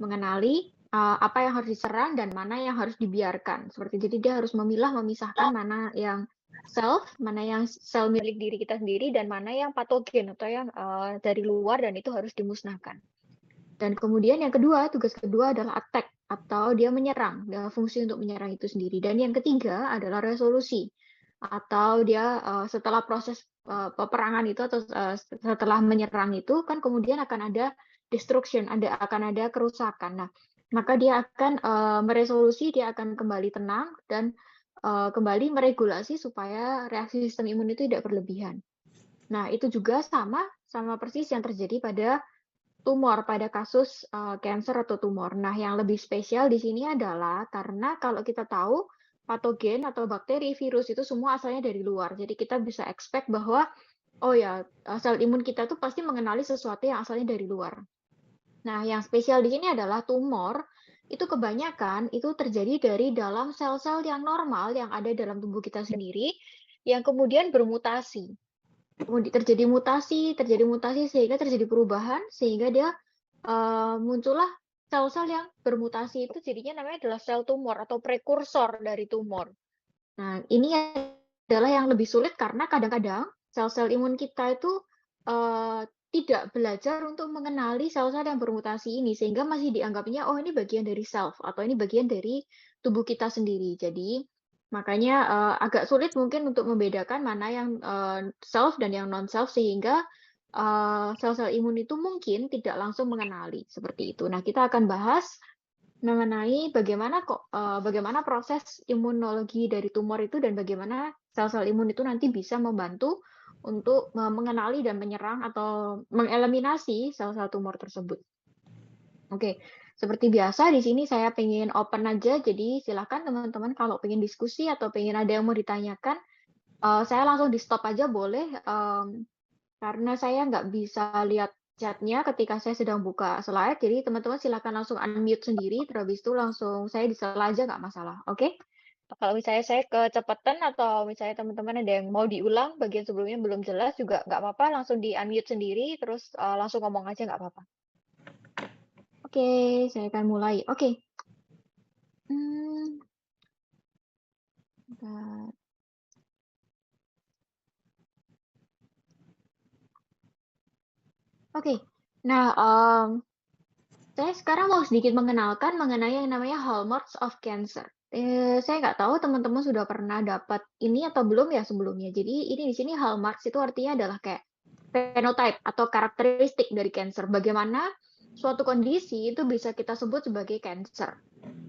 mengenali apa yang harus diserang dan mana yang harus dibiarkan. Seperti jadi dia harus memisahkan mana yang self, mana yang sel milik diri kita sendiri dan mana yang patogen atau yang dari luar dan itu harus dimusnahkan. Dan kemudian yang kedua, tugas kedua adalah attack atau dia menyerang, fungsi untuk menyerang itu sendiri. Dan yang ketiga adalah resolusi atau dia setelah proses peperangan itu atau setelah menyerang itu kan kemudian akan ada destruction, akan ada kerusakan. Nah, maka dia akan meresolusi, dia akan kembali tenang dan kembali meregulasi supaya reaksi sistem imun itu tidak berlebihan. Nah, itu juga sama persis yang terjadi pada tumor, pada kasus cancer atau tumor. Nah, yang lebih spesial di sini adalah karena kalau kita tahu patogen atau bakteri, virus itu semua asalnya dari luar. Jadi kita bisa expect bahwa oh ya, sel imun kita tuh pasti mengenali sesuatu yang asalnya dari luar. Nah, yang spesial di sini adalah tumor itu kebanyakan itu terjadi dari dalam sel-sel yang normal yang ada dalam tubuh kita sendiri yang kemudian bermutasi. Kemudian terjadi mutasi sehingga terjadi perubahan sehingga dia muncullah sel-sel yang bermutasi itu jadinya namanya adalah sel tumor atau prekursor dari tumor. Nah, ini adalah yang lebih sulit karena kadang-kadang sel-sel imun kita itu tidak belajar untuk mengenali sel-sel yang bermutasi ini sehingga masih dianggapnya oh ini bagian dari self atau ini bagian dari tubuh kita sendiri. Jadi makanya agak sulit mungkin untuk membedakan mana yang self dan yang non self sehingga sel-sel imun itu mungkin tidak langsung mengenali seperti itu. Nah, kita akan bahas mengenai bagaimana proses imunologi dari tumor itu dan bagaimana sel-sel imun itu nanti bisa membantu untuk mengenali dan menyerang atau mengeliminasi sel-sel tumor tersebut. Oke, seperti biasa di sini saya pengen open aja, jadi silakan teman-teman kalau pengen diskusi atau pengen ada yang mau ditanyakan, saya langsung di stop aja boleh, karena saya nggak bisa lihat chatnya ketika saya sedang buka slide, jadi teman-teman silakan langsung unmute sendiri, terus habis itu langsung saya di-sela aja nggak masalah, oke? Kalau misalnya saya kecepatan atau misalnya teman-teman ada yang mau diulang bagian sebelumnya belum jelas juga nggak apa-apa, langsung di-unmute sendiri, terus langsung ngomong aja nggak apa-apa. Oke, saya akan mulai. Oke. Bentar. Oke. Nah, saya sekarang mau sedikit mengenalkan mengenai yang namanya hallmarks of cancer. Saya nggak tahu teman-teman sudah pernah dapat ini atau belum ya sebelumnya. Jadi ini di sini hallmarks itu artinya adalah kayak phenotype atau karakteristik dari cancer. Bagaimana suatu kondisi itu bisa kita sebut sebagai cancer.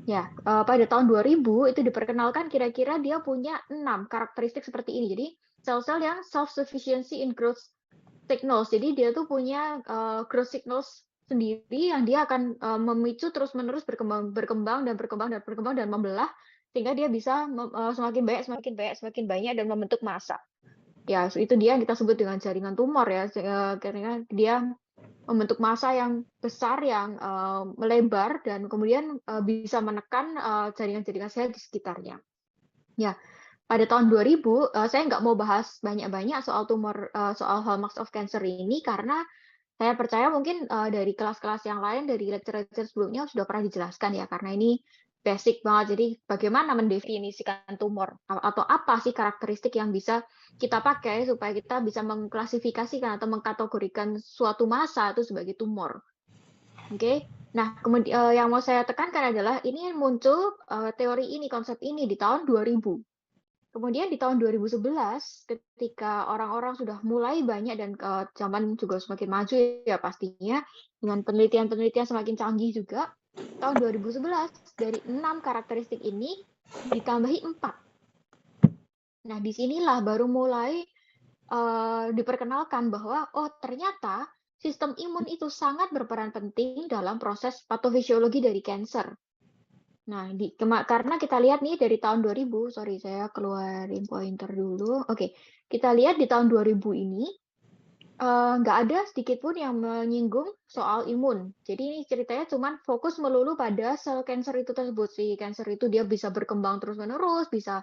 Ya, pada tahun 2000 itu diperkenalkan kira-kira dia punya 6 karakteristik seperti ini. Jadi sel-sel yang self-sufficiency in growth signals. Jadi dia tuh punya growth signals sendiri yang dia akan memicu terus-menerus berkembang dan membelah sehingga dia bisa semakin banyak dan membentuk massa. Ya, itu dia yang kita sebut dengan jaringan tumor ya, karena dia membentuk massa yang besar yang melebar dan kemudian bisa menekan jaringan-jaringan sel di sekitarnya. Ya, pada tahun 2000 saya nggak mau bahas banyak-banyak soal tumor, soal hallmarks of cancer ini karena saya percaya mungkin dari kelas-kelas yang lain, dari lecture-lecture sebelumnya sudah pernah dijelaskan ya, karena ini basic banget. Jadi bagaimana mendefinisikan tumor atau apa sih karakteristik yang bisa kita pakai supaya kita bisa mengklasifikasikan atau mengkategorikan suatu massa itu sebagai tumor. Oke. Nah, kemudian yang mau saya tekankan adalah ini muncul teori ini, konsep ini di tahun 2000. Kemudian di tahun 2011 ketika orang-orang sudah mulai banyak dan zaman juga semakin maju ya pastinya, dengan penelitian-penelitian semakin canggih juga, tahun 2011 dari 6 karakteristik ini ditambahi 4. Nah, disinilah baru mulai diperkenalkan bahwa oh ternyata sistem imun itu sangat berperan penting dalam proses patofisiologi dari cancer. Nah, karena kita lihat nih dari tahun 2000, sorry saya keluarin pointer dulu. Oke, kita lihat di tahun 2000 ini nggak ada sedikit pun yang menyinggung soal imun. Jadi ini ceritanya cuma fokus melulu pada sel cancer itu tersebut. Si cancer itu dia bisa berkembang terus-menerus, bisa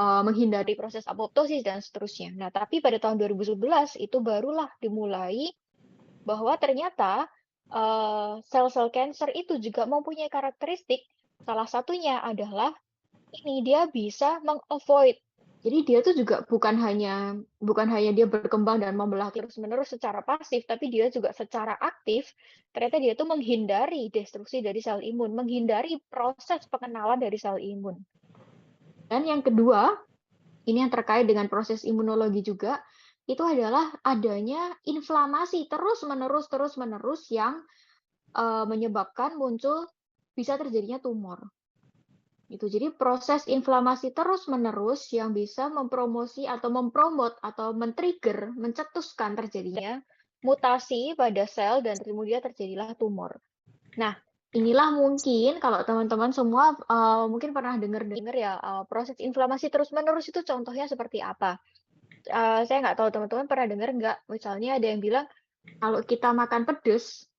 menghindari proses apoptosis dan seterusnya. Nah, tapi pada tahun 2011 itu barulah dimulai bahwa ternyata sel-sel cancer itu juga mempunyai karakteristik, salah satunya adalah ini, dia bisa meng-avoid. Jadi dia tuh juga bukan hanya dia berkembang dan membelah terus-menerus secara pasif, tapi dia juga secara aktif, ternyata dia tuh menghindari destruksi dari sel imun, menghindari proses pengenalan dari sel imun. Dan yang kedua, ini yang terkait dengan proses imunologi juga, itu adalah adanya inflamasi terus-menerus yang menyebabkan muncul bisa terjadinya tumor. Itu. Jadi proses inflamasi terus-menerus yang bisa mempromosi atau mempromot atau men-trigger, mencetuskan terjadinya mutasi pada sel dan kemudian terjadilah tumor. Nah, inilah mungkin kalau teman-teman semua mungkin pernah dengar ya proses inflamasi terus-menerus itu contohnya seperti apa. Saya nggak tahu teman-teman pernah dengar nggak, misalnya ada yang bilang kalau kita makan pedes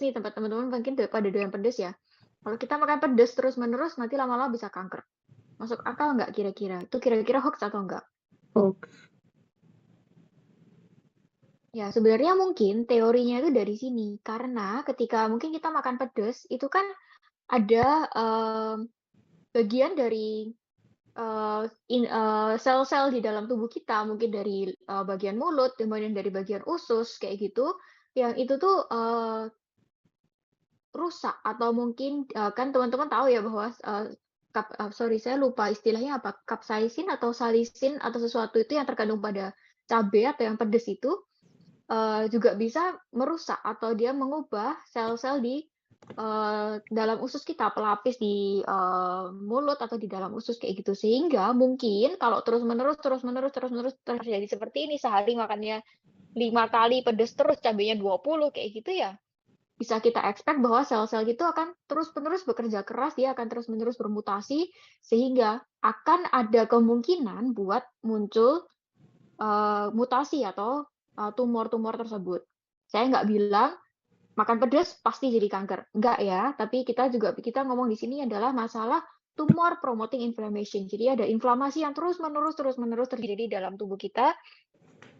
nih tempat teman-teman mungkin pada doyan pedes ya. Kalau kita makan pedes terus-menerus nanti lama-lama bisa kanker. Masuk akal nggak kira-kira? Itu kira-kira hoax atau enggak? Hoax. Ya, sebenarnya mungkin teorinya itu dari sini. Karena ketika mungkin kita makan pedes, itu kan ada bagian dari sel-sel di dalam tubuh kita, mungkin dari bagian mulut, kemudian dari bagian usus, kayak gitu, yang itu tuh rusak atau mungkin kan teman-teman tahu ya bahwa sorry saya lupa istilahnya apa, capsaicin atau salisin atau sesuatu itu yang terkandung pada cabai atau yang pedes itu juga bisa merusak atau dia mengubah sel-sel di dalam usus kita, pelapis di mulut atau di dalam usus kayak gitu. Sehingga mungkin kalau terus-menerus terjadi seperti ini, sehari makannya 5 kali pedes terus, cabainya 20 kayak gitu ya, bisa kita expect bahwa sel-sel itu akan terus-menerus bekerja keras, dia akan terus-menerus bermutasi, sehingga akan ada kemungkinan buat muncul mutasi atau tumor-tumor tersebut. Saya nggak bilang makan pedas pasti jadi kanker, enggak ya. Tapi kita ngomong di sini adalah masalah tumor promoting inflammation. Jadi ada inflamasi yang terus-menerus terjadi di dalam tubuh kita,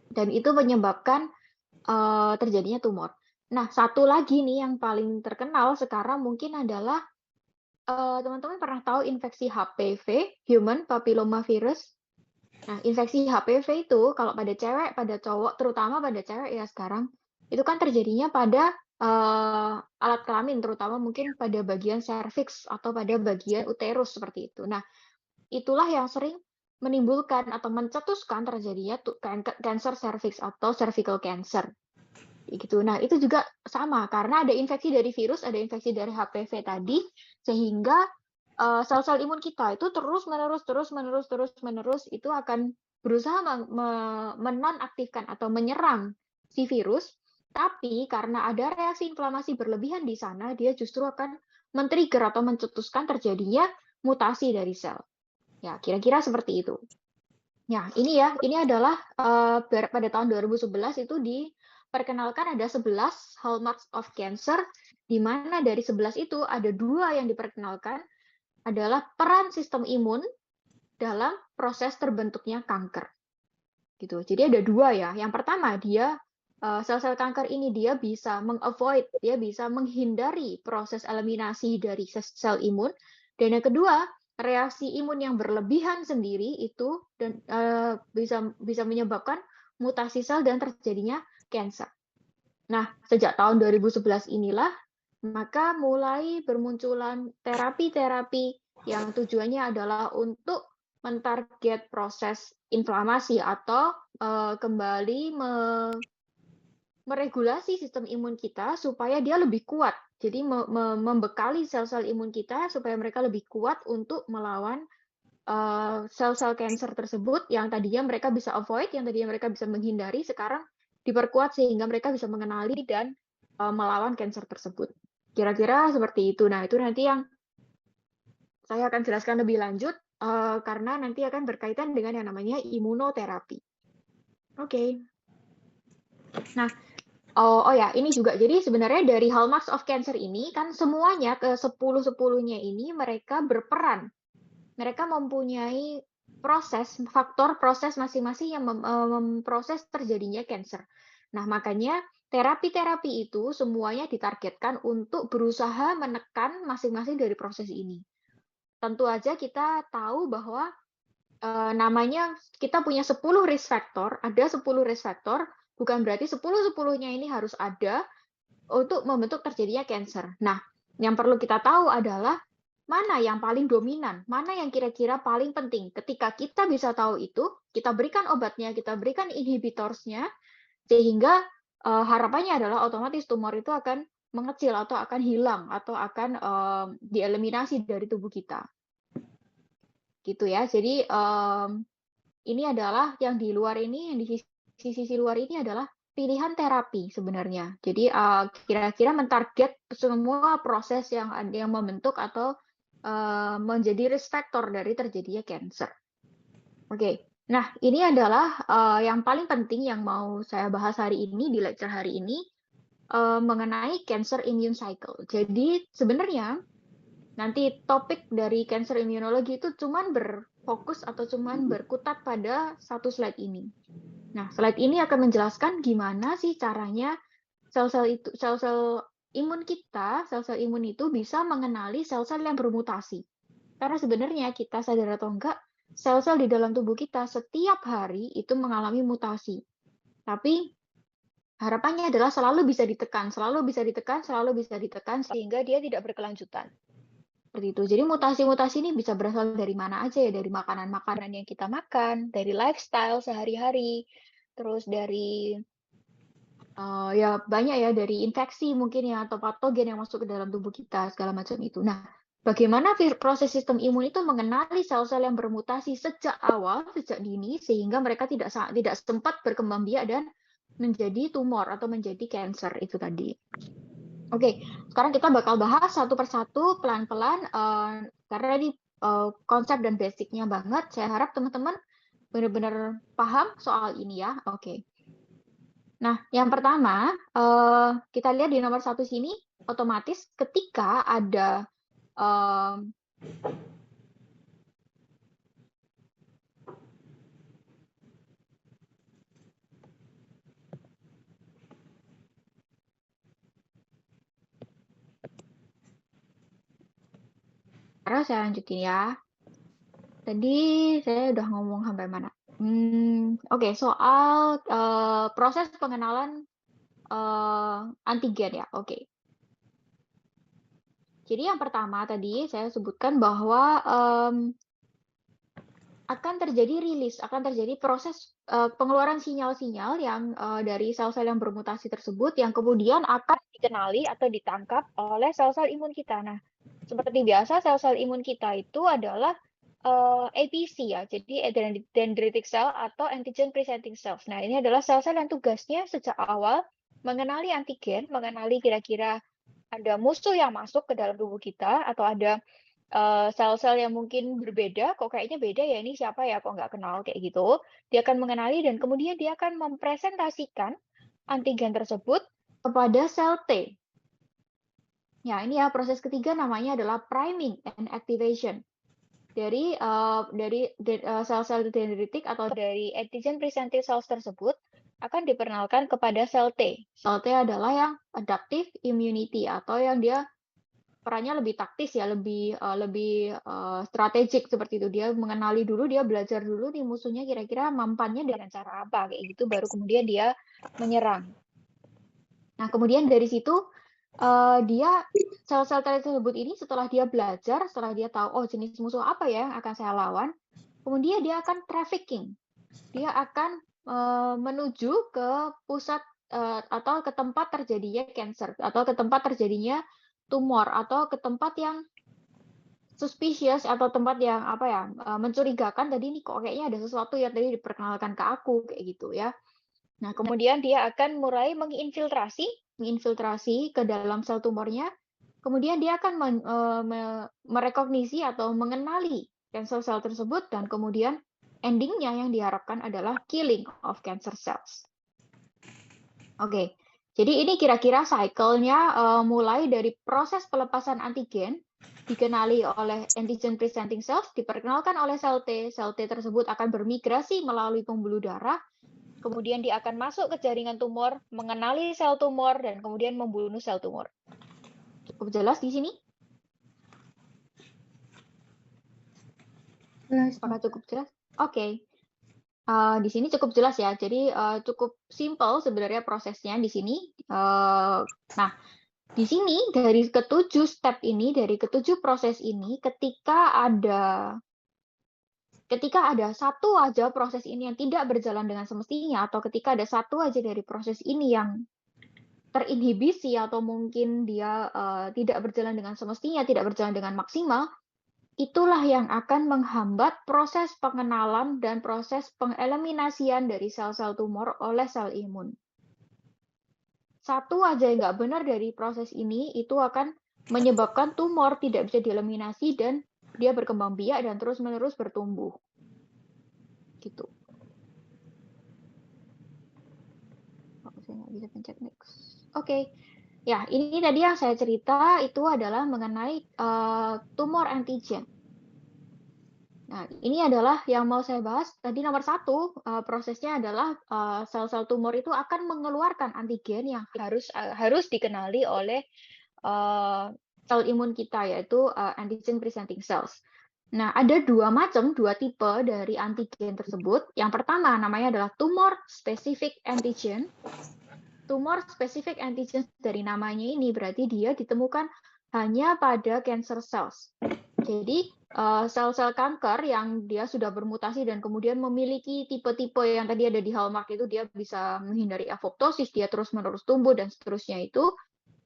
dan itu menyebabkan terjadinya tumor. Nah, satu lagi nih yang paling terkenal sekarang mungkin adalah teman-teman pernah tahu infeksi HPV, Human Papilloma Virus? Nah, infeksi HPV itu kalau pada cewek, pada cowok, terutama pada cewek ya sekarang, itu kan terjadinya pada alat kelamin, terutama mungkin pada bagian serviks atau pada bagian uterus seperti itu. Nah, itulah yang sering menimbulkan atau mencetuskan terjadinya cancer cervix atau cervical cancer. Gitu. Nah, itu juga sama karena ada infeksi dari virus, ada infeksi dari HPV tadi, sehingga sel-sel imun kita itu terus-menerus itu akan berusaha menonaktifkan atau menyerang si virus, tapi karena ada reaksi inflamasi berlebihan di sana, dia justru akan men-trigger atau mencetuskan terjadinya mutasi dari sel. Ya, kira-kira seperti itu. Ya, ini adalah pada tahun 2011 itu diperkenalkan ada 11 hallmarks of cancer, di mana dari 11 itu ada 2 yang diperkenalkan adalah peran sistem imun dalam proses terbentuknya kanker. Gitu. Jadi ada 2 ya. Yang pertama, dia sel-sel kanker ini dia bisa meng-avoid, dia bisa menghindari proses eliminasi dari sel imun. Dan yang kedua, reaksi imun yang berlebihan sendiri itu dan bisa menyebabkan mutasi sel dan terjadinya kanker. Nah, sejak tahun 2011 inilah maka mulai bermunculan terapi-terapi yang tujuannya adalah untuk mentarget proses inflamasi atau kembali meregulasi sistem imun kita supaya dia lebih kuat. Jadi membekali sel-sel imun kita supaya mereka lebih kuat untuk melawan sel-sel kanker tersebut yang tadinya mereka bisa avoid, yang tadinya mereka bisa menghindari, sekarang diperkuat sehingga mereka bisa mengenali dan melawan kanker tersebut. Kira-kira seperti itu. Nah, itu nanti yang saya akan jelaskan lebih lanjut karena nanti akan berkaitan dengan yang namanya imunoterapi. Oke. Nah, oh ya, ini juga. Jadi sebenarnya dari hallmarks of cancer ini kan semuanya ke 10-10-nya ini mereka berperan. Mereka mempunyai faktor proses masing-masing yang memproses terjadinya cancer. Nah, makanya terapi-terapi itu semuanya ditargetkan untuk berusaha menekan masing-masing dari proses ini. Tentu aja kita tahu bahwa namanya kita punya 10 risk factor, ada 10 risk factor, bukan berarti 10-10-nya ini harus ada untuk membentuk terjadinya cancer. Nah, yang perlu kita tahu adalah mana yang paling dominan, mana yang kira-kira paling penting. Ketika kita bisa tahu itu, kita berikan obatnya, kita berikan inhibitorsnya, sehingga harapannya adalah otomatis tumor itu akan mengecil atau akan hilang atau akan dieliminasi dari tubuh kita. Gitu ya. Jadi ini adalah yang di luar ini, yang di sisi luar ini adalah pilihan terapi sebenarnya. Jadi kira-kira mentarget semua proses yang membentuk atau menjadi risk factor dari terjadinya cancer. Oke. Nah, ini adalah yang paling penting yang mau saya bahas hari ini di lecture hari ini mengenai cancer immune cycle. Jadi sebenarnya nanti topik dari cancer immunology itu cuman berfokus atau cuman berkutat pada satu slide ini. Nah, slide ini akan menjelaskan gimana sih caranya sel-sel imun kita, sel-sel imun itu bisa mengenali sel-sel yang bermutasi. Karena sebenarnya kita sadar atau enggak, sel-sel di dalam tubuh kita setiap hari itu mengalami mutasi. Tapi harapannya adalah selalu bisa ditekan, sehingga dia tidak berkelanjutan. Seperti itu. Jadi mutasi-mutasi ini bisa berasal dari mana aja ya, dari makanan-makanan yang kita makan, dari lifestyle sehari-hari, terus dari ya banyak ya, dari infeksi mungkin ya, atau patogen yang masuk ke dalam tubuh kita, segala macam itu. Nah, bagaimana proses sistem imun itu mengenali sel-sel yang bermutasi sejak awal, sejak dini, sehingga mereka tidak sempat berkembang biak dan menjadi tumor atau menjadi cancer itu tadi. Oke, sekarang kita bakal bahas satu persatu pelan-pelan karena ini konsep dan basicnya banget. Saya harap teman-teman benar-benar paham soal ini ya. Oke. Nah, yang pertama kita lihat di nomor 1 sini, otomatis ketika ada karena saya lanjutin ya. Tadi saya udah ngomong sampai mana? Oke, soal proses pengenalan antigen ya. Oke. Jadi yang pertama tadi saya sebutkan bahwa akan terjadi rilis, akan terjadi proses pengeluaran sinyal-sinyal yang dari sel-sel yang bermutasi tersebut yang kemudian akan dikenali atau ditangkap oleh sel-sel imun kita. Nah, seperti biasa sel-sel imun kita itu adalah APC ya, jadi dendritic cell atau antigen presenting cells. Nah, ini adalah sel-sel yang tugasnya sejak awal mengenali antigen, mengenali kira-kira ada musuh yang masuk ke dalam tubuh kita atau ada sel-sel yang mungkin berbeda, kok kayaknya beda ya, ini siapa ya, kok nggak kenal, kayak gitu. Dia akan mengenali dan kemudian dia akan mempresentasikan antigen tersebut kepada sel T. Ya, ini ya proses ketiga namanya adalah priming and activation. Dari sel-sel dendritik atau dari antigen presenting cells tersebut akan diperkenalkan kepada sel T. Sel T adalah yang adaptive immunity atau yang dia perannya lebih taktis ya, lebih strategik seperti itu. Dia mengenali dulu, dia belajar dulu nih musuhnya kira-kira mampannya dengan cara apa, kayak gitu, baru kemudian dia menyerang. Nah, kemudian dari situ dia sel-sel tersebut ini setelah dia belajar, setelah dia tahu oh jenis musuh apa ya yang akan saya lawan, kemudian dia akan trafficking. Dia akan menuju ke pusat atau ke tempat terjadinya cancer atau ke tempat terjadinya tumor atau ke tempat yang suspicious atau tempat yang apa ya mencurigakan, tadi ini kok kayaknya ada sesuatu yang tadi diperkenalkan ke aku kayak gitu ya. Nah, kemudian dia akan mulai menginfiltrasi ke dalam sel tumornya. Kemudian dia akan merekognisi atau mengenali sel-sel tersebut dan kemudian endingnya yang diharapkan adalah killing of cancer cells. Oke, jadi ini kira-kira cycle-nya mulai dari proses pelepasan antigen, dikenali oleh antigen presenting cells, diperkenalkan oleh sel T tersebut akan bermigrasi melalui pembuluh darah, Kemudian dia akan masuk ke jaringan tumor, mengenali sel tumor, dan kemudian membunuh sel tumor. Cukup jelas di sini? Apakah cukup jelas? Oke. Di sini cukup jelas ya. Jadi cukup simple sebenarnya prosesnya di sini. Nah, di sini dari ketujuh step ini, dari ketujuh proses ini, ketika ada satu aja proses ini yang tidak berjalan dengan semestinya, atau ketika ada satu aja dari proses ini yang terinhibisi atau mungkin dia tidak berjalan dengan semestinya, tidak berjalan dengan maksimal, itulah yang akan menghambat proses pengenalan dan proses pengeliminasian dari sel-sel tumor oleh sel imun. Satu aja yang nggak benar dari proses ini, itu akan menyebabkan tumor tidak bisa dieliminasi dan dia berkembang biak dan terus-menerus bertumbuh. Gitu. Oh, saya nggak bisa pencet next. Oke. Ya, ini tadi yang saya cerita itu adalah mengenai tumor antigen. Nah, ini adalah yang mau saya bahas. Tadi nomor satu, prosesnya adalah sel-sel tumor itu akan mengeluarkan antigen yang harus dikenali oleh sel imun kita, yaitu antigen presenting cells. Nah, ada dua tipe dari antigen tersebut. Yang pertama namanya adalah tumor specific antigen. Tumor specific antigen dari namanya ini berarti dia ditemukan hanya pada cancer cells. Jadi sel-sel kanker yang dia sudah bermutasi dan kemudian memiliki tipe-tipe yang tadi ada di hallmark itu, dia bisa menghindari apoptosis, dia terus-menerus tumbuh dan seterusnya, itu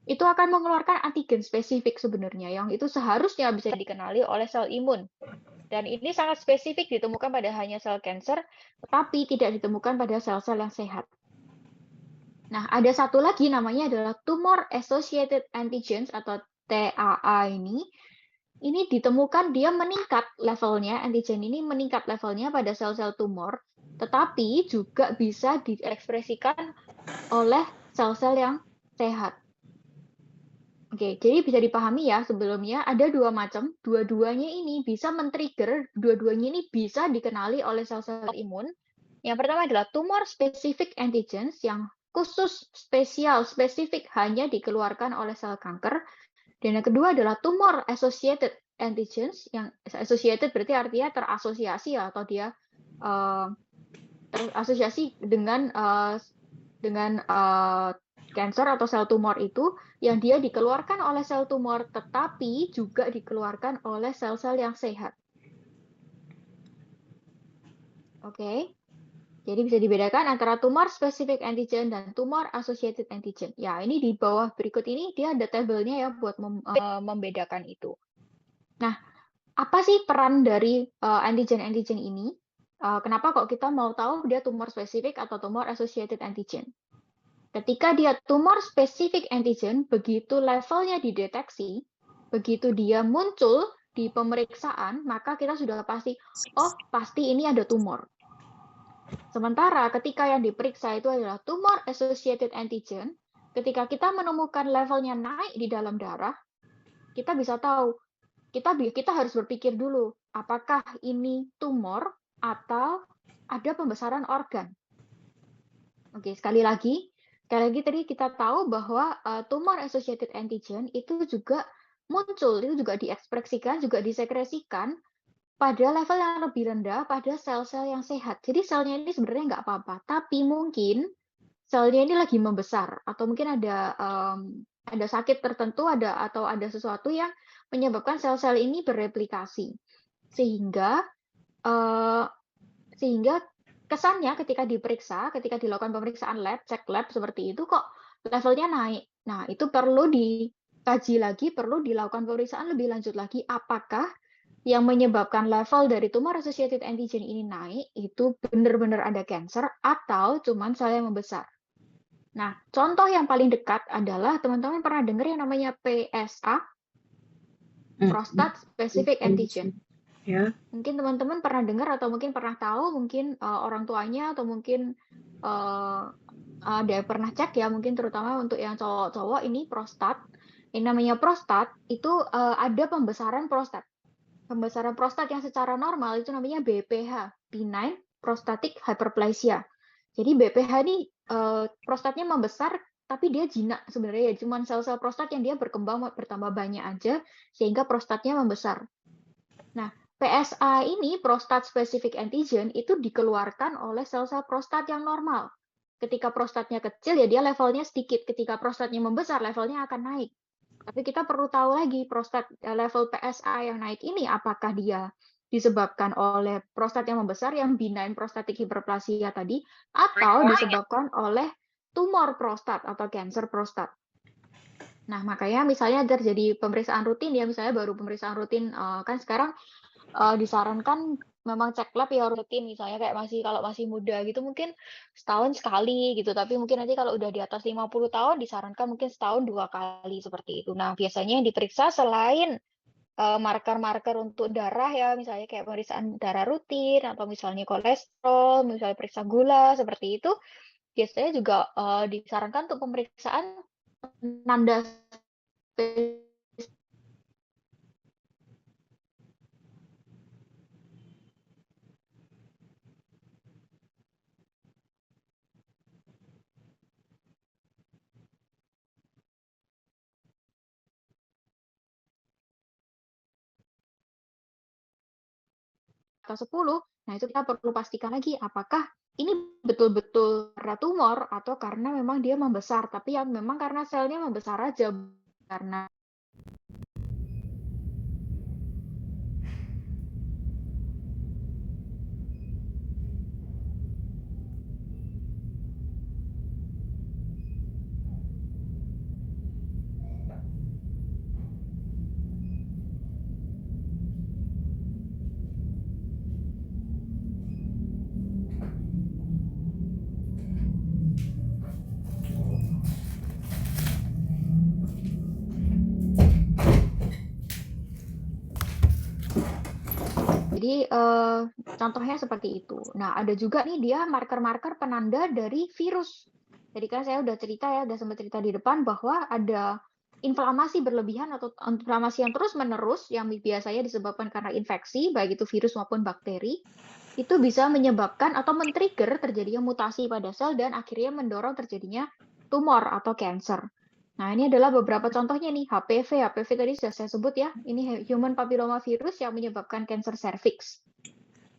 akan mengeluarkan antigen spesifik sebenarnya yang itu seharusnya bisa dikenali oleh sel imun. Dan ini sangat spesifik ditemukan pada hanya sel kanker, tetapi tidak ditemukan pada sel-sel yang sehat. Nah, ada satu lagi namanya adalah tumor associated antigens atau TAA ini. Ini ditemukan dia meningkat levelnya, antigen ini meningkat levelnya pada sel-sel tumor, tetapi juga bisa diekspresikan oleh sel-sel yang sehat. Oke, jadi bisa dipahami ya, sebelumnya ada dua macam, dua-duanya ini bisa men-trigger, dua-duanya ini bisa dikenali oleh sel-sel imun. Yang pertama adalah tumor specific antigens yang khusus spesifik hanya dikeluarkan oleh sel kanker. Dan yang kedua adalah tumor associated antigens, yang associated berarti artinya terasosiasi atau dia terasosiasi dengan cancer atau sel tumor itu, yang dia dikeluarkan oleh sel tumor tetapi juga dikeluarkan oleh sel-sel yang sehat. Oke. Jadi bisa dibedakan antara tumor specific antigen dan tumor associated antigen. Ya, ini di bawah berikut ini dia ada tabelnya ya buat membedakan itu. Nah, apa sih peran dari antigen-antigen ini? Kenapa kok kita mau tahu dia tumor spesifik atau tumor associated antigen? Ketika dia tumor spesifik antigen, begitu levelnya dideteksi, begitu dia muncul di pemeriksaan, maka kita sudah pasti, oh pasti ini ada tumor. Sementara ketika yang diperiksa itu adalah tumor associated antigen, ketika kita menemukan levelnya naik di dalam darah, kita bisa tahu, kita harus berpikir dulu, apakah ini tumor atau ada pembesaran organ. Oke, sekali lagi tadi kita tahu bahwa tumor associated antigen itu juga muncul, itu juga diekspresikan, juga disekresikan pada level yang lebih rendah pada sel-sel yang sehat. Jadi selnya ini sebenarnya nggak apa-apa, tapi mungkin selnya ini lagi membesar atau mungkin ada sakit tertentu, atau ada sesuatu yang menyebabkan sel-sel ini bereplikasi, sehingga kesannya ketika dilakukan pemeriksaan lab, cek lab seperti itu kok levelnya naik. Nah, itu perlu dikaji lagi, perlu dilakukan pemeriksaan lebih lanjut lagi, apakah yang menyebabkan level dari tumor associated antigen ini naik itu benar-benar ada cancer atau cuman sel yang membesar. Nah, contoh yang paling dekat adalah teman-teman pernah dengar yang namanya PSA, prostate specific antigen. Ya. Mungkin teman-teman pernah dengar atau mungkin pernah tahu, mungkin orang tuanya atau mungkin ada pernah cek ya, mungkin terutama untuk yang cowok-cowok ini prostat. Ini namanya prostat itu ada pembesaran prostat. Pembesaran prostat yang secara normal itu namanya BPH, benign prostatic hyperplasia. Jadi BPH ini prostatnya membesar, tapi dia jinak sebenarnya ya, cuman sel-sel prostat yang dia berkembang bertambah banyak aja, sehingga prostatnya membesar. Nah, PSA ini, prostat specific antigen, itu dikeluarkan oleh sel-sel prostat yang normal. Ketika prostatnya kecil, ya dia levelnya sedikit. Ketika prostatnya membesar, levelnya akan naik. Tapi kita perlu tahu lagi, level PSA yang naik ini, apakah dia disebabkan oleh prostat yang membesar, yang benign prostatic hyperplasia tadi, atau disebabkan oleh tumor prostat atau cancer prostat. Nah, makanya misalnya terjadi pemeriksaan rutin ya, misalnya baru pemeriksaan rutin, kan sekarang disarankan memang cek lab ya rutin, misalnya kayak kalau masih muda gitu mungkin setahun sekali gitu, tapi mungkin nanti kalau udah di atas 50 tahun disarankan mungkin setahun 2 kali seperti itu. Nah, biasanya yang diperiksa selain marker-marker untuk darah ya, misalnya kayak pemeriksaan darah rutin atau misalnya kolesterol, misalnya periksa gula seperti itu, biasanya juga disarankan untuk pemeriksaan penanda atau 10. Nah, itu kita perlu pastikan lagi apakah ini betul-betul karena tumor atau karena memang dia membesar, tapi yang memang karena selnya membesar aja, karena jadi contohnya seperti itu. Nah, ada juga nih dia marker-marker penanda dari virus. Jadi kan saya udah cerita ya, udah sempat cerita di depan bahwa ada inflamasi berlebihan atau inflamasi yang terus-menerus yang biasanya disebabkan karena infeksi, baik itu virus maupun bakteri, itu bisa menyebabkan atau men-trigger terjadinya mutasi pada sel dan akhirnya mendorong terjadinya tumor atau cancer. Nah, ini adalah beberapa contohnya nih, HPV. HPV tadi sudah saya sebut ya, ini human papilloma virus yang menyebabkan kanker serviks.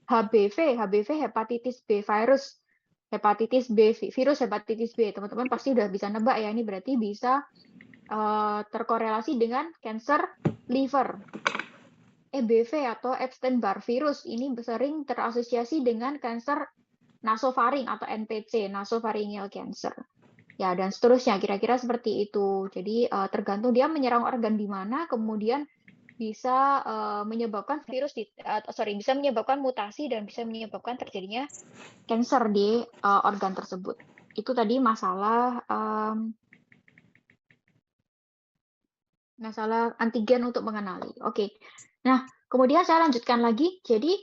HBV hepatitis B virus. Hepatitis B, virus hepatitis B. Teman-teman pasti udah bisa nebak ya, ini berarti bisa terkorelasi dengan kanker liver. EBV atau Epstein-Barr virus ini sering terasosiasi dengan kanker nasofaring atau NPC, nasopharyngeal cancer. Ya, dan seterusnya, kira-kira seperti itu. Jadi tergantung dia menyerang organ di mana, kemudian bisa menyebabkan bisa menyebabkan mutasi dan bisa menyebabkan terjadinya kanker di organ tersebut. Itu tadi masalah antigen untuk mengenali. Oke. Nah, kemudian saya lanjutkan lagi. Jadi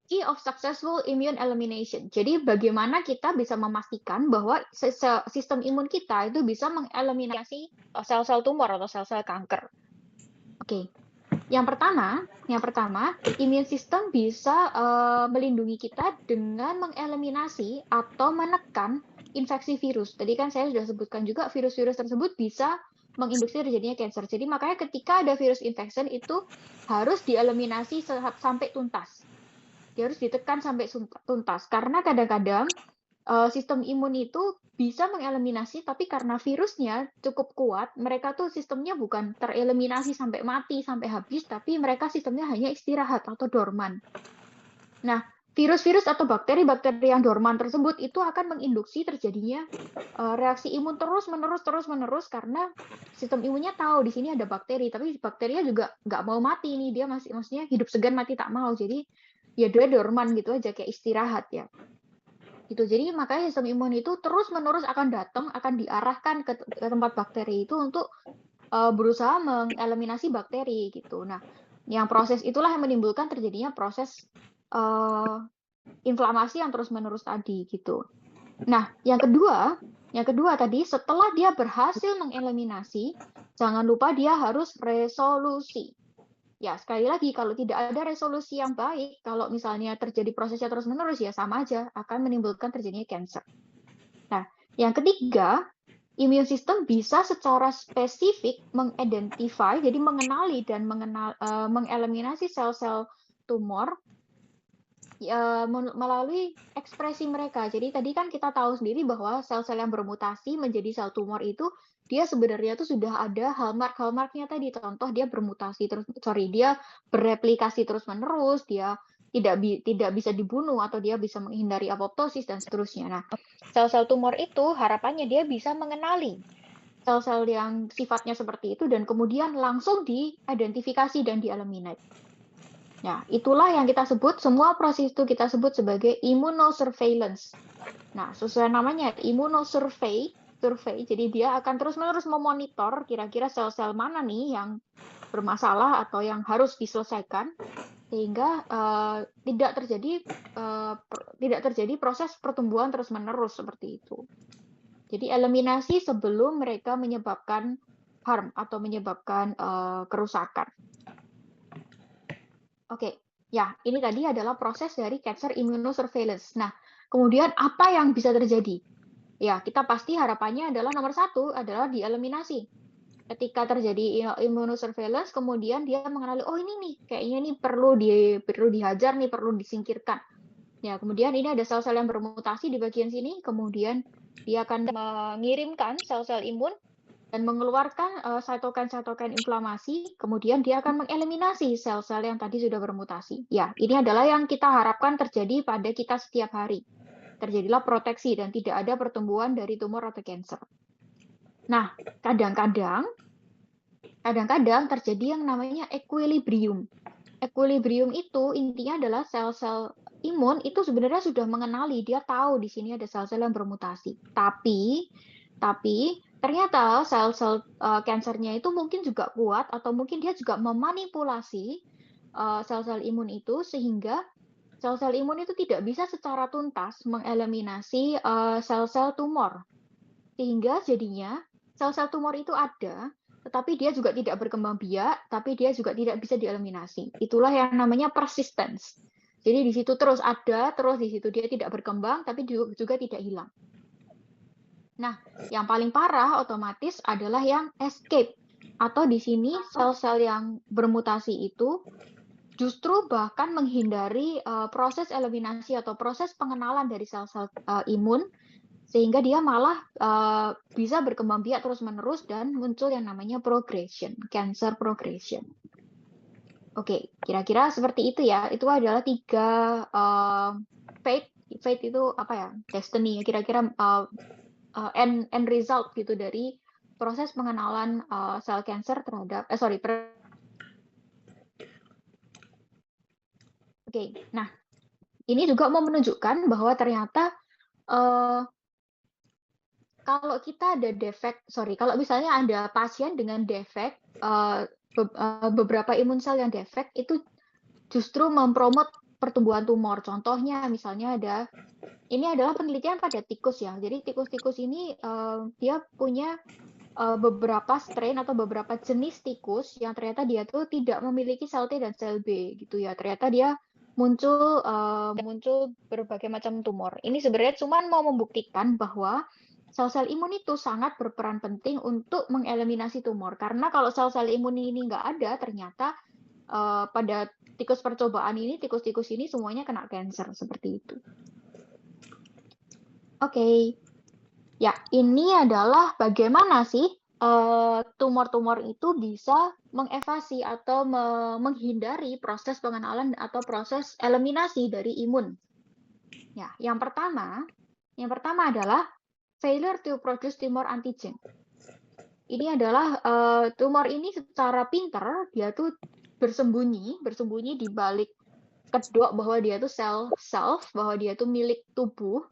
key of successful immune elimination. Jadi bagaimana kita bisa memastikan bahwa sistem imun kita itu bisa mengeliminasi sel-sel tumor atau sel-sel kanker. Oke. Yang pertama, imun sistem bisa melindungi kita dengan mengeliminasi atau menekan infeksi virus. Tadi kan saya sudah sebutkan juga virus-virus tersebut bisa menginduksi terjadinya kanker. Jadi makanya ketika ada virus infection itu harus dieliminasi sampai tuntas. Dia harus ditekan sampai tuntas karena kadang-kadang sistem imun itu bisa mengeliminasi, tapi karena virusnya cukup kuat, mereka tuh sistemnya bukan tereliminasi sampai mati, sampai habis, tapi mereka sistemnya hanya istirahat atau dorman. Nah, virus-virus atau bakteri-bakteri yang dorman tersebut itu akan menginduksi terjadinya reaksi imun terus-menerus karena sistem imunnya tahu di sini ada bakteri, tapi bakterinya juga nggak mau mati nih, dia maksudnya hidup segan mati tak mau, jadi ya dia dorman gitu aja, kayak istirahat ya. Gitu. Jadi makanya sistem imun itu terus-menerus akan datang, akan diarahkan ke tempat bakteri itu untuk berusaha mengeliminasi bakteri gitu. Nah, yang proses itulah yang menimbulkan terjadinya proses inflamasi yang terus-menerus tadi gitu. Nah, yang kedua tadi setelah dia berhasil mengeliminasi, jangan lupa dia harus resolusi. Ya, sekali lagi kalau tidak ada resolusi yang baik, kalau misalnya terjadi prosesnya terus-menerus ya sama aja akan menimbulkan terjadinya cancer. Nah, yang ketiga, imun sistem bisa secara spesifik mengidentify, jadi mengenali dan mengeliminasi sel-sel tumor melalui ekspresi mereka. Jadi tadi kan kita tahu sendiri bahwa sel-sel yang bermutasi menjadi sel tumor itu dia sebenarnya tuh sudah ada hallmark-hallmarknya tadi. Contoh dia bermutasi terus, dia bereplikasi terus-menerus, dia tidak bisa dibunuh atau dia bisa menghindari apoptosis dan seterusnya. Nah, sel-sel tumor itu harapannya dia bisa mengenali sel-sel yang sifatnya seperti itu dan kemudian langsung diidentifikasi dan dieliminate. Nah, itulah yang kita sebut, semua proses itu kita sebut sebagai immunosurveillance. Nah, sesuai namanya, immunosurvey, jadi dia akan terus-menerus memonitor kira-kira sel-sel mana nih yang bermasalah atau yang harus diselesaikan, sehingga tidak terjadi proses pertumbuhan terus-menerus seperti itu. Jadi eliminasi sebelum mereka menyebabkan harm atau menyebabkan kerusakan. Oke, ya ini tadi adalah proses dari cancer immunosurveillance. Nah, kemudian apa yang bisa terjadi? Ya, kita pasti harapannya adalah nomor satu adalah dieliminasi. Ketika terjadi immunosurveillance, kemudian dia mengenali, oh ini nih, kayaknya nih perlu dihajar nih, perlu disingkirkan. Ya, kemudian ini ada sel-sel yang bermutasi di bagian sini, kemudian dia akan mengirimkan sel-sel imun dan mengeluarkan sitokin-sitokin inflamasi, kemudian dia akan mengeliminasi sel-sel yang tadi sudah bermutasi. Ya, ini adalah yang kita harapkan terjadi pada kita setiap hari. Terjadilah proteksi dan tidak ada pertumbuhan dari tumor atau kanker. Nah, kadang-kadang terjadi yang namanya equilibrium. Equilibrium itu intinya adalah sel-sel imun itu sebenarnya sudah mengenali, dia tahu di sini ada sel-sel yang bermutasi. Tapi ternyata sel-sel kansernya itu mungkin juga kuat atau mungkin dia juga memanipulasi sel-sel imun itu sehingga sel-sel imun itu tidak bisa secara tuntas mengeliminasi sel-sel tumor. Sehingga jadinya sel-sel tumor itu ada, tetapi dia juga tidak berkembang biak, tapi dia juga tidak bisa dieliminasi. Itulah yang namanya persistence. Jadi di situ terus ada, terus di situ dia tidak berkembang, tapi juga tidak hilang. Nah, yang paling parah otomatis adalah yang escape. Atau di sini sel-sel yang bermutasi itu justru bahkan menghindari proses eliminasi atau proses pengenalan dari sel-sel imun, sehingga dia malah bisa berkembang biak terus-menerus dan muncul yang namanya progression, cancer progression. Oke, kira-kira seperti itu ya. Itu adalah 3 fate itu apa ya? Destiny, kira-kira end result gitu dari proses pengenalan sel cancer terhadap Oke, nah ini juga mau menunjukkan bahwa ternyata kalau kita ada kalau misalnya ada pasien dengan defek, beberapa imun sel yang defek itu justru mempromot pertumbuhan tumor. Contohnya misalnya ini adalah penelitian pada tikus ya. Jadi tikus-tikus ini dia punya beberapa strain atau beberapa jenis tikus yang ternyata dia tuh tidak memiliki sel T dan sel B gitu ya. Ternyata dia muncul berbagai macam tumor. Ini sebenarnya cuma mau membuktikan bahwa sel-sel imun itu sangat berperan penting untuk mengeliminasi tumor. Karena kalau sel-sel imun ini nggak ada, ternyata pada tikus percobaan ini, tikus-tikus ini semuanya kena kanker seperti itu. Oke. Ya, ini adalah bagaimana sih tumor-tumor itu bisa mengevasi atau menghindari proses pengenalan atau proses eliminasi dari imun. Ya, yang pertama adalah failure to produce tumor antigen. Ini adalah tumor ini secara pintar dia tuh bersembunyi di balik kedok bahwa dia tuh self, bahwa dia tuh milik tubuh,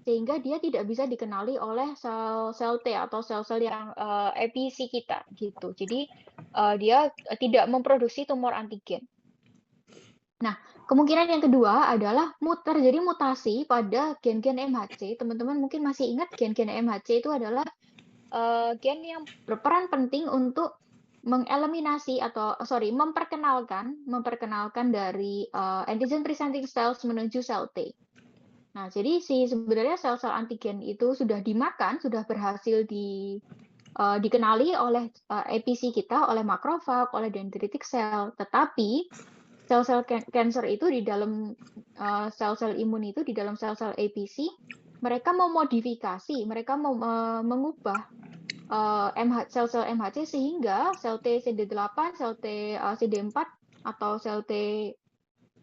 sehingga dia tidak bisa dikenali oleh sel T atau sel-sel yang EPC kita gitu. Jadi dia tidak memproduksi tumor antigen. Nah, kemungkinan yang kedua adalah terjadi mutasi pada gen-gen MHC. Teman-teman mungkin masih ingat gen-gen MHC itu adalah gen yang berperan penting untuk mengeliminasi atau memperkenalkan dari antigen presenting cells menuju sel T. Nah, jadi sebenarnya sel-sel antigen itu sudah dimakan, sudah berhasil dikenali oleh APC kita, oleh makrofag, oleh dendritic cell. Tetapi sel-sel cancer itu di dalam sel-sel imun itu di dalam sel-sel APC, mereka memodifikasi, mereka mengubah sel-sel MHC sehingga sel T CD8, sel T CD4 atau sel T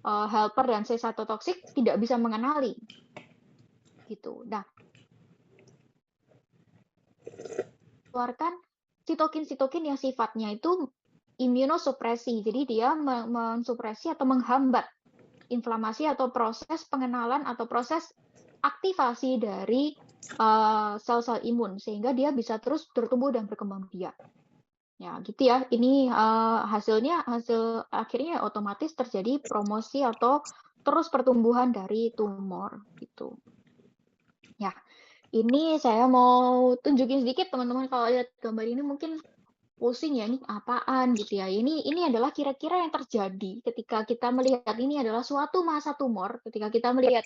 helper dan C1 toksik tidak bisa mengenali. Gitu. Nah, keluarkan sitokin-sitokin yang sifatnya itu imunosupresi. Jadi dia mensupresi atau menghambat inflamasi atau proses pengenalan atau proses aktivasi dari sel-sel imun sehingga dia bisa terus bertumbuh dan berkembang biak. Ya, gitu ya. Ini hasil akhirnya otomatis terjadi promosi atau terus pertumbuhan dari tumor gitu. Ya, ini saya mau tunjukin sedikit teman-teman, kalau lihat gambar ini mungkin pusing ya, ini apaan gitu ya. Ini adalah kira-kira yang terjadi ketika kita melihat ini adalah suatu massa tumor, ketika kita melihat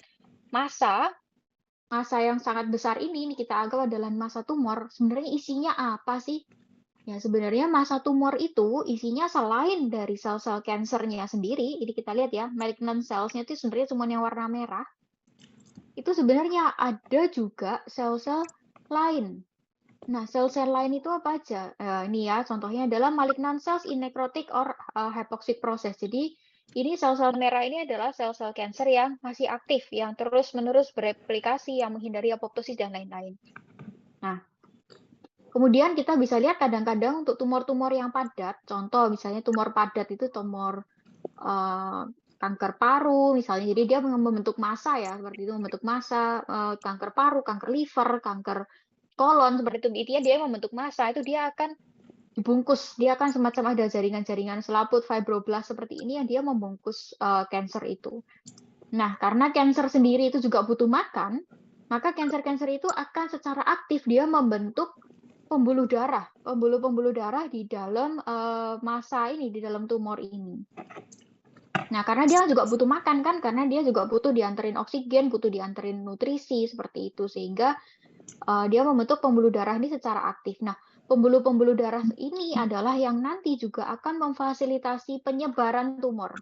massa yang sangat besar ini kita anggap adalah massa tumor, sebenarnya isinya apa sih? Ya, sebenarnya massa tumor itu isinya selain dari sel-sel kansernya sendiri, ini kita lihat ya, malignant cells-nya itu sebenarnya cuma yang warna merah. Itu sebenarnya ada juga sel-sel lain. Nah, sel-sel lain itu apa aja? Ini ya, contohnya adalah malignant cells in necrotic or hypoxic process. Jadi, ini sel-sel merah ini adalah sel-sel kanker yang masih aktif, yang terus-menerus bereplikasi, yang menghindari apoptosis dan lain-lain. Nah, kemudian kita bisa lihat kadang-kadang untuk tumor-tumor yang padat, contoh misalnya tumor padat itu tumor kanker paru misalnya, jadi dia membentuk massa ya, seperti itu membentuk massa, kanker paru, kanker liver, kanker kolon, seperti itu. Intinya dia membentuk massa, itu dia akan dibungkus, dia akan semacam ada jaringan-jaringan selaput fibroblast seperti ini yang dia membungkus kanker itu. Nah, karena kanker sendiri itu juga butuh makan, maka kanker-kanker itu akan secara aktif dia membentuk pembuluh darah di dalam massa ini, di dalam tumor ini. Nah, karena dia juga butuh makan kan, karena dia juga butuh dianterin oksigen, butuh dianterin nutrisi seperti itu, sehingga dia membentuk pembuluh darah ini secara aktif. Nah, pembuluh-pembuluh darah ini adalah yang nanti juga akan memfasilitasi penyebaran tumor.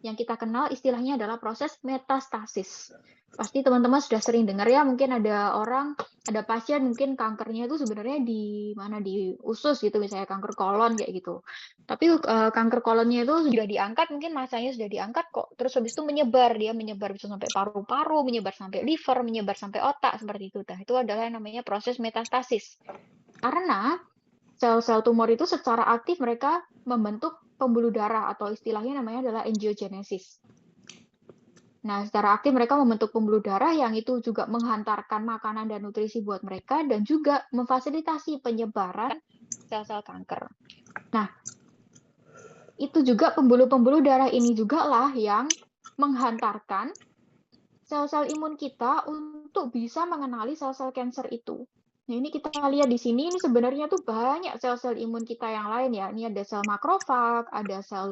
Yang kita kenal istilahnya adalah proses metastasis. Pasti teman-teman sudah sering dengar ya, mungkin ada pasien mungkin kankernya itu sebenarnya di usus gitu, misalnya kanker kolon kayak gitu. Tapi kanker kolonnya itu sudah diangkat, mungkin masanya sudah diangkat kok, terus habis itu dia menyebar bisa sampai paru-paru, menyebar sampai liver, menyebar sampai otak seperti itu. Nah, itu adalah yang namanya proses metastasis. Karena sel-sel tumor itu secara aktif mereka membentuk pembuluh darah atau istilahnya namanya adalah angiogenesis. Nah, secara aktif mereka membentuk pembuluh darah yang itu juga menghantarkan makanan dan nutrisi buat mereka dan juga memfasilitasi penyebaran sel-sel kanker. Nah, itu juga pembuluh-pembuluh darah ini juga lah yang menghantarkan sel-sel imun kita untuk bisa mengenali sel-sel kanker itu. Nah, ini kita lihat di sini, ini sebenarnya tuh banyak sel-sel imun kita yang lain ya. Ini ada sel makrofag, ada sel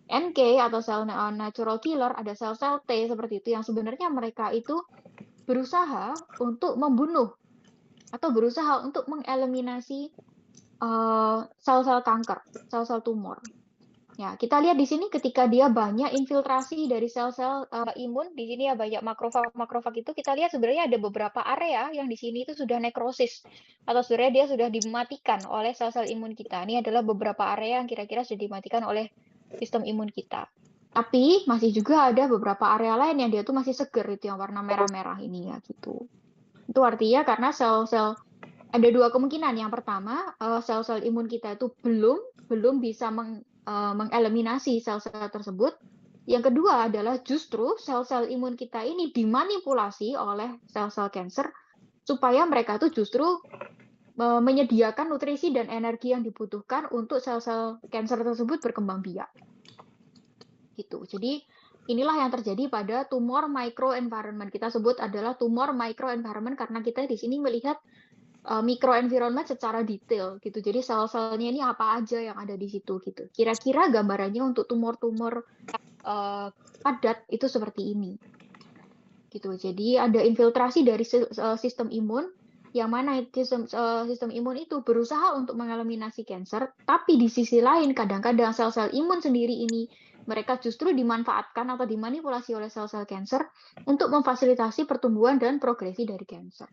NK atau sel natural killer, ada sel-sel T seperti itu yang sebenarnya mereka itu berusaha untuk membunuh atau berusaha untuk mengeliminasi sel-sel kanker, sel-sel tumor. Ya, kita lihat di sini ketika dia banyak infiltrasi dari sel-sel imun, di sini ya banyak makrofag itu, kita lihat sebenarnya ada beberapa area yang di sini itu sudah nekrosis atau sebenarnya dia sudah dimatikan oleh sel-sel imun kita. Ini adalah beberapa area yang kira-kira sudah dimatikan oleh sistem imun kita. Tapi masih juga ada beberapa area lain yang dia tuh masih seger, itu yang warna merah-merah ini ya gitu. Itu artinya karena sel-sel ada dua kemungkinan. Yang pertama, sel-sel imun kita itu belum bisa mengeliminasi sel-sel tersebut. Yang kedua adalah justru sel-sel imun kita ini dimanipulasi oleh sel-sel kanker supaya mereka tuh justru menyediakan nutrisi dan energi yang dibutuhkan untuk sel-sel kanker tersebut berkembang biak. Gitu. Jadi inilah yang terjadi pada tumor microenvironment. Kita sebut adalah tumor microenvironment karena kita di sini melihat microenvironment secara detail gitu. Jadi sel-selnya ini apa aja yang ada di situ gitu. Kira-kira gambarannya untuk tumor-tumor padat itu seperti ini. Gitu. Jadi ada infiltrasi dari sistem imun yang mana sistem imun itu berusaha untuk mengeliminasi kanker, tapi di sisi lain kadang-kadang sel-sel imun sendiri ini mereka justru dimanfaatkan atau dimanipulasi oleh sel-sel kanker untuk memfasilitasi pertumbuhan dan progresi dari kanker.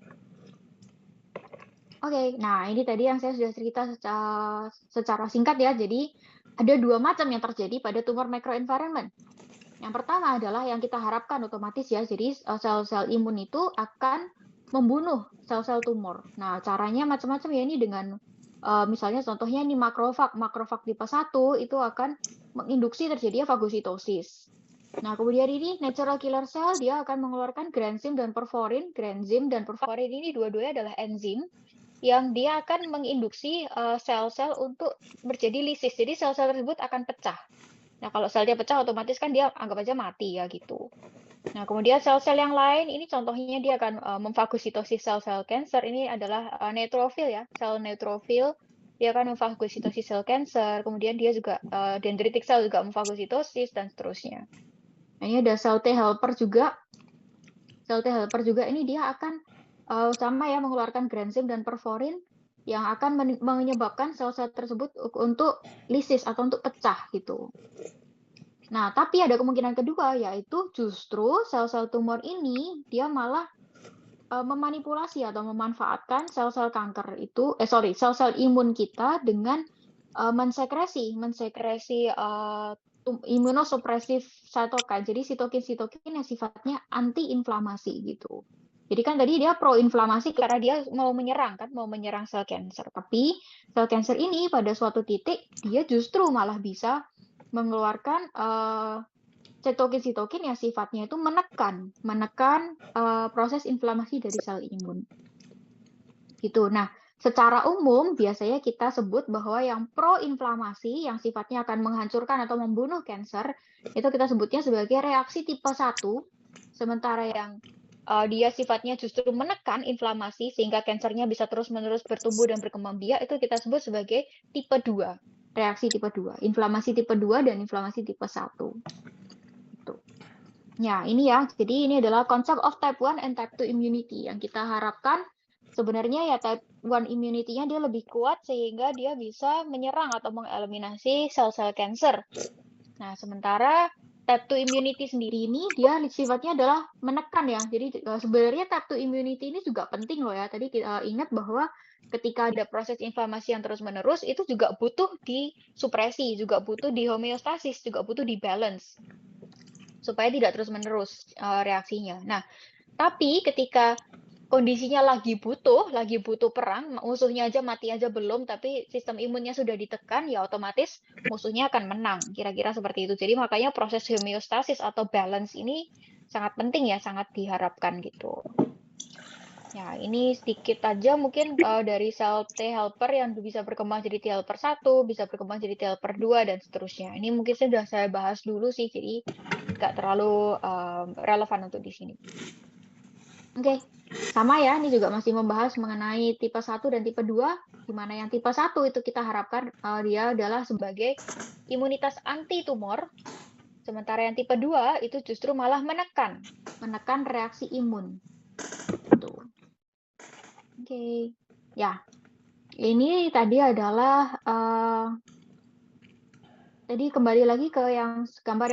Oke, nah ini tadi yang saya sudah cerita secara singkat ya. Jadi ada dua macam yang terjadi pada tumor microenvironment. Yang pertama adalah yang kita harapkan otomatis ya. Jadi sel-sel imun itu akan membunuh sel-sel tumor. Nah, caranya macam-macam ya, ini dengan misalnya contohnya ini makrofag tipe 1 itu akan menginduksi terjadinya fagositosis. Nah, kemudian ini natural killer cell, dia akan mengeluarkan granzim dan perforin. Granzim dan perforin ini dua-duanya adalah enzim yang dia akan menginduksi sel-sel untuk menjadi lisis. Jadi sel-sel tersebut akan pecah. Nah, kalau selnya pecah otomatis kan dia anggap aja mati ya gitu. Nah, kemudian sel-sel yang lain ini contohnya dia akan memfagositosis sel-sel kanker. Ini adalah neutrofil ya, sel neutrofil. Dia akan memfagositosis sel kanker. Kemudian dia juga dendritic cell juga memfagositosis dan seterusnya. Nah, ini ada sel T helper juga. Sel T helper juga ini dia akan sama ya mengeluarkan granzim dan perforin yang akan menyebabkan sel-sel tersebut untuk lisis atau untuk pecah gitu. Nah, tapi ada kemungkinan kedua, yaitu justru sel-sel tumor ini dia malah memanipulasi atau memanfaatkan sel-sel kanker itu, sel-sel imun kita dengan mensekresi imunosupresif cytokine. Jadi sitokin yang sifatnya anti-inflamasi gitu. Jadi kan tadi dia pro-inflamasi karena dia mau menyerang sel kanker. Tapi sel kanker ini pada suatu titik dia justru malah bisa mengeluarkan sitokin yang sifatnya itu menekan proses inflamasi dari sel imun. Gitu. Nah, secara umum biasanya kita sebut bahwa yang pro-inflamasi yang sifatnya akan menghancurkan atau membunuh kanker itu kita sebutnya sebagai reaksi tipe 1, sementara yang dia sifatnya justru menekan inflamasi sehingga kankernya bisa terus-menerus bertumbuh dan berkembang biak itu kita sebut sebagai tipe 2, reaksi tipe 2, inflamasi tipe 2 dan inflamasi tipe 1. Gitu. Ya, ini ya. Jadi ini adalah konsep of type 1 and type 2 immunity yang kita harapkan sebenarnya ya type 1 immunity-nya dia lebih kuat sehingga dia bisa menyerang atau mengeliminasi sel-sel kanker. Nah, sementara type 2 immunity sendiri ini dia sifatnya adalah menekan ya. Jadi sebenarnya type 2 immunity ini juga penting loh ya. Tadi kita ingat bahwa ketika ada proses inflamasi yang terus-menerus itu juga butuh disupresi, juga butuh di homeostasis, juga butuh di balance supaya tidak terus-menerus reaksinya. Nah, tapi ketika kondisinya lagi butuh perang, musuhnya aja mati aja belum, tapi sistem imunnya sudah ditekan, ya otomatis musuhnya akan menang. Kira-kira seperti itu. Jadi makanya proses homeostasis atau balance ini sangat penting ya, sangat diharapkan gitu. Ya, ini sedikit aja mungkin dari sel T helper yang bisa berkembang jadi T helper 1, bisa berkembang jadi T helper 2, dan seterusnya. Ini mungkin sudah saya bahas dulu sih, jadi nggak terlalu relevan untuk di sini. Oke, sama ya, ini juga masih membahas mengenai tipe 1 dan tipe 2, di mana yang tipe 1 itu kita harapkan dia adalah sebagai imunitas anti-tumor, sementara yang tipe 2 itu justru malah menekan reaksi imun. Gitu. Oke, ya. Ini tadi adalah jadi kembali lagi ke yang gambar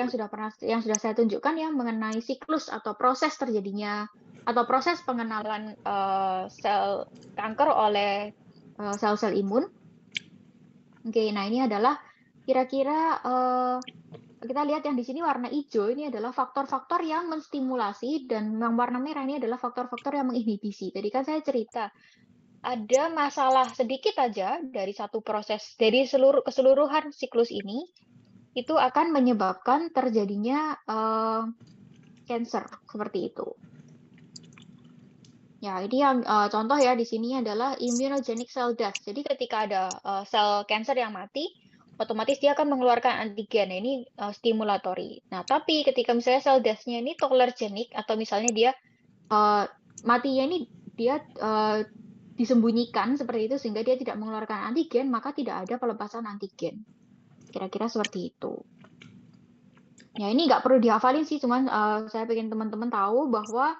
yang sudah saya tunjukkan ya mengenai siklus atau proses terjadinya atau proses pengenalan sel kanker oleh sel-sel imun. Oke, nah ini adalah kira-kira kita lihat yang di sini warna hijau ini adalah faktor-faktor yang menstimulasi dan yang warna merah ini adalah faktor-faktor yang menginhibisi. Tadi kan saya cerita ada masalah sedikit aja dari satu proses dari keseluruhan siklus ini itu akan menyebabkan terjadinya kanker seperti itu. Ya, ini yang contoh ya di sini adalah immunogenic cell death. Jadi ketika ada sel kanker yang mati, otomatis dia akan mengeluarkan antigen. Nah, ini stimulatory. Nah, tapi ketika misalnya sel death-nya ini tolerogenic atau misalnya dia matinya ini dia disembunyikan seperti itu sehingga dia tidak mengeluarkan antigen, maka tidak ada pelepasan antigen. Kira-kira seperti itu. Ya ini nggak perlu dihafalin sih, cuman saya pengen teman-teman tahu bahwa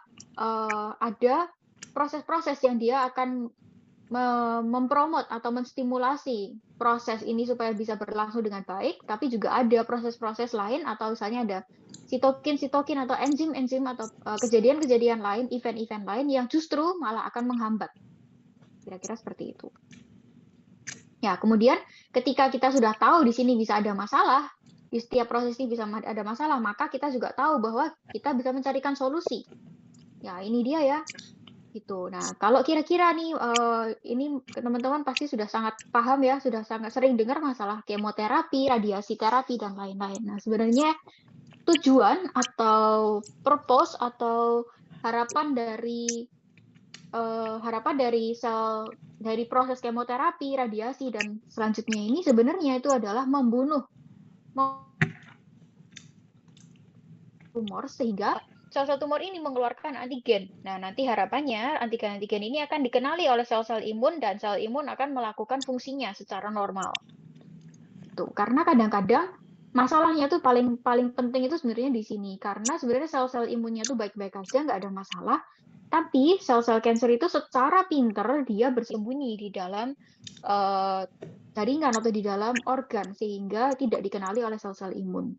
ada proses-proses yang dia akan mempromot atau menstimulasi proses ini supaya bisa berlangsung dengan baik, tapi juga ada proses-proses lain atau misalnya ada sitokin atau enzim-enzim atau kejadian-kejadian lain, event-event lain yang justru malah akan menghambat. Kira-kira seperti itu. Ya, kemudian ketika kita sudah tahu di sini bisa ada masalah, di setiap proses ini bisa ada masalah, maka kita juga tahu bahwa kita bisa mencarikan solusi. Ya, ini dia ya. Gitu. Nah, kalau kira-kira nih, ini teman-teman pasti sudah sangat paham ya, sudah sangat sering dengar masalah kemoterapi, radiasi terapi, dan lain-lain. Nah, sebenarnya tujuan atau purpose atau harapan dari dari proses kemoterapi, radiasi, dan selanjutnya ini sebenarnya itu adalah membunuh tumor sehingga sel-sel tumor ini mengeluarkan antigen. Nah, nanti harapannya antigen-antigen ini akan dikenali oleh sel-sel imun dan sel imun akan melakukan fungsinya secara normal. Tuh, karena kadang-kadang masalahnya tuh paling penting itu sebenarnya di sini, karena sebenarnya sel-sel imunnya tuh baik-baik aja, nggak ada masalah, tapi sel-sel kanker itu secara pinter dia bersembunyi di dalam jaringan atau di dalam organ sehingga tidak dikenali oleh sel-sel imun.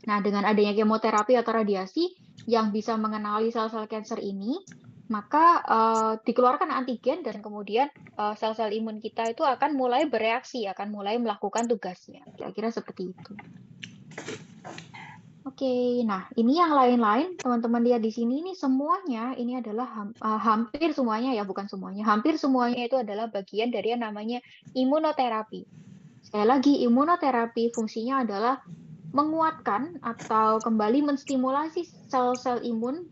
Nah, dengan adanya kemoterapi atau radiasi yang bisa mengenali sel-sel kanker ini, maka dikeluarkan antigen dan kemudian sel-sel imun kita itu akan mulai bereaksi, akan mulai melakukan tugasnya. Kira-kira seperti itu. Oke, nah ini yang lain-lain, teman-teman lihat di sini ini semuanya ini adalah hampir semuanya ya, bukan semuanya, hampir semuanya itu adalah bagian dari yang namanya imunoterapi. Sekali lagi, imunoterapi fungsinya adalah menguatkan atau kembali menstimulasi sel-sel imun,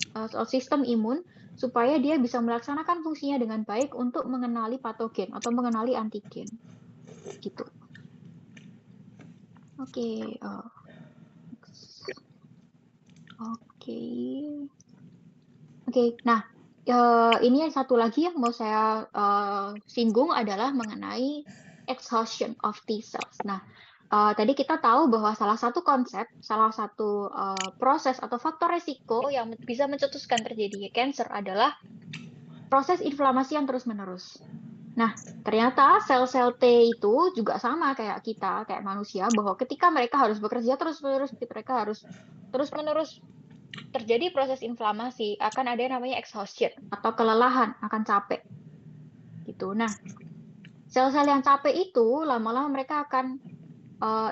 sistem imun, supaya dia bisa melaksanakan fungsinya dengan baik untuk mengenali patogen atau mengenali antigen. Gitu. Oke. Oke. Nah, ini satu lagi yang mau saya singgung adalah mengenai exhaustion of T cells. Nah, tadi kita tahu bahwa salah satu konsep, salah satu proses atau faktor resiko yang bisa mencetuskan terjadinya kanker adalah proses inflamasi yang terus-menerus. Nah, ternyata sel-sel T itu juga sama kayak kita, kayak manusia, bahwa ketika mereka harus bekerja terus-menerus, mereka harus terus-menerus terjadi proses inflamasi, akan ada yang namanya exhaustion atau kelelahan, akan capek. Gitu. Nah, sel-sel yang capek itu lama-lama mereka akan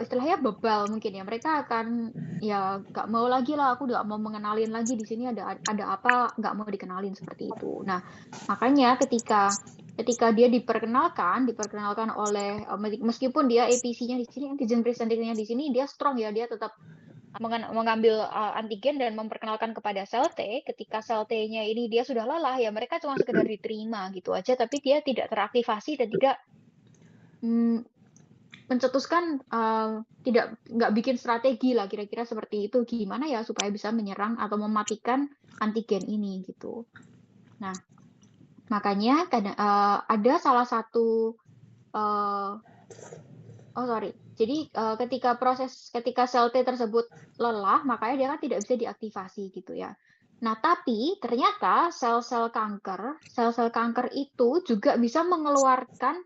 istilahnya bebal mungkin ya, mereka akan ya nggak mau lagi lah, aku nggak mau mengenalin lagi di sini ada apa, nggak mau dikenalin seperti itu. Nah, makanya ketika dia diperkenalkan oleh meskipun dia APC-nya di sini, antigen presenting-nya di sini dia strong ya, dia tetap mengambil antigen dan memperkenalkan kepada sel T. Ketika sel T-nya ini dia sudah lelah ya, mereka cuma sekedar diterima gitu aja, tapi dia tidak teraktivasi dan tidak mencetuskan nggak bikin strategi lah, kira-kira seperti itu, gimana ya supaya bisa menyerang atau mematikan antigen ini gitu. Nah, makanya ada salah satu jadi ketika sel T tersebut lelah, makanya dia kan tidak bisa diaktifasi gitu ya. Nah, tapi ternyata sel-sel kanker itu juga bisa mengeluarkan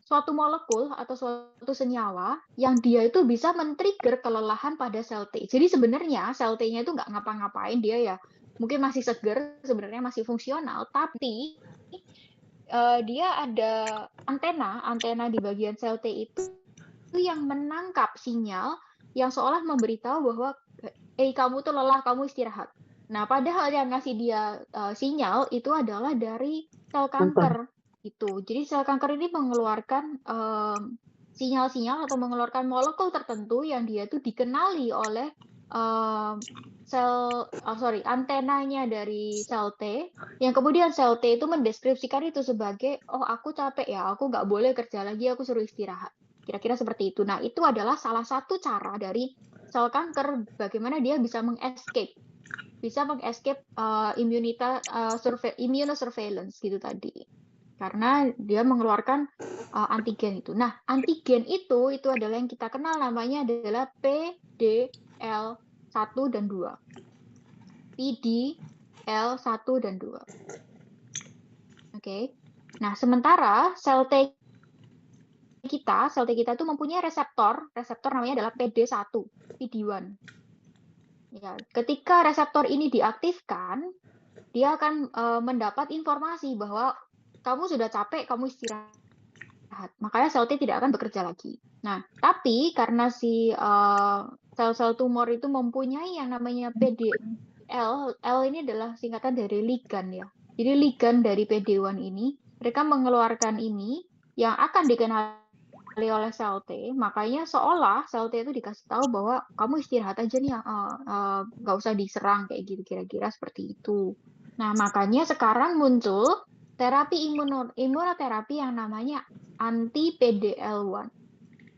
suatu molekul atau suatu senyawa yang dia itu bisa men-trigger kelelahan pada sel T. Jadi sebenarnya sel T-nya itu nggak ngapa-ngapain, dia ya mungkin masih seger, sebenarnya masih fungsional, tapi dia ada antena di bagian sel T itu yang menangkap sinyal yang seolah memberitahu bahwa kamu tuh lelah, kamu istirahat. Nah, padahal yang ngasih dia sinyal itu adalah dari sel kanker. Itu. Jadi sel kanker ini mengeluarkan sinyal-sinyal atau mengeluarkan molekul tertentu yang dia itu dikenali oleh antenanya dari sel T, yang kemudian sel T itu mendeskripsikan itu sebagai, oh aku capek ya, aku nggak boleh kerja lagi, aku suruh istirahat. Kira-kira seperti itu. Nah, itu adalah salah satu cara dari sel kanker bagaimana dia bisa mengescape. bisa meng-escape immunosurveillance gitu tadi. Karena dia mengeluarkan antigen itu. Nah, antigen itu adalah yang kita kenal namanya adalah PDL1 dan 2. PDL1 dan 2. Oke. Nah, sementara sel T kita itu mempunyai reseptor namanya adalah PD1, PD1. Ya, ketika reseptor ini diaktifkan, dia akan mendapat informasi bahwa kamu sudah capek, kamu istirahat. Makanya sel T tidak akan bekerja lagi. Nah, tapi karena si sel-sel tumor itu mempunyai yang namanya PDL, L ini adalah singkatan dari ligan ya. Jadi ligan dari PD1 ini, mereka mengeluarkan ini yang akan dikenali oleh sel T, makanya seolah sel T itu dikasih tahu bahwa kamu istirahat aja nih, nggak usah diserang kayak gitu, kira-kira seperti itu. Nah, makanya sekarang muncul terapi imunoterapi yang namanya anti PDL1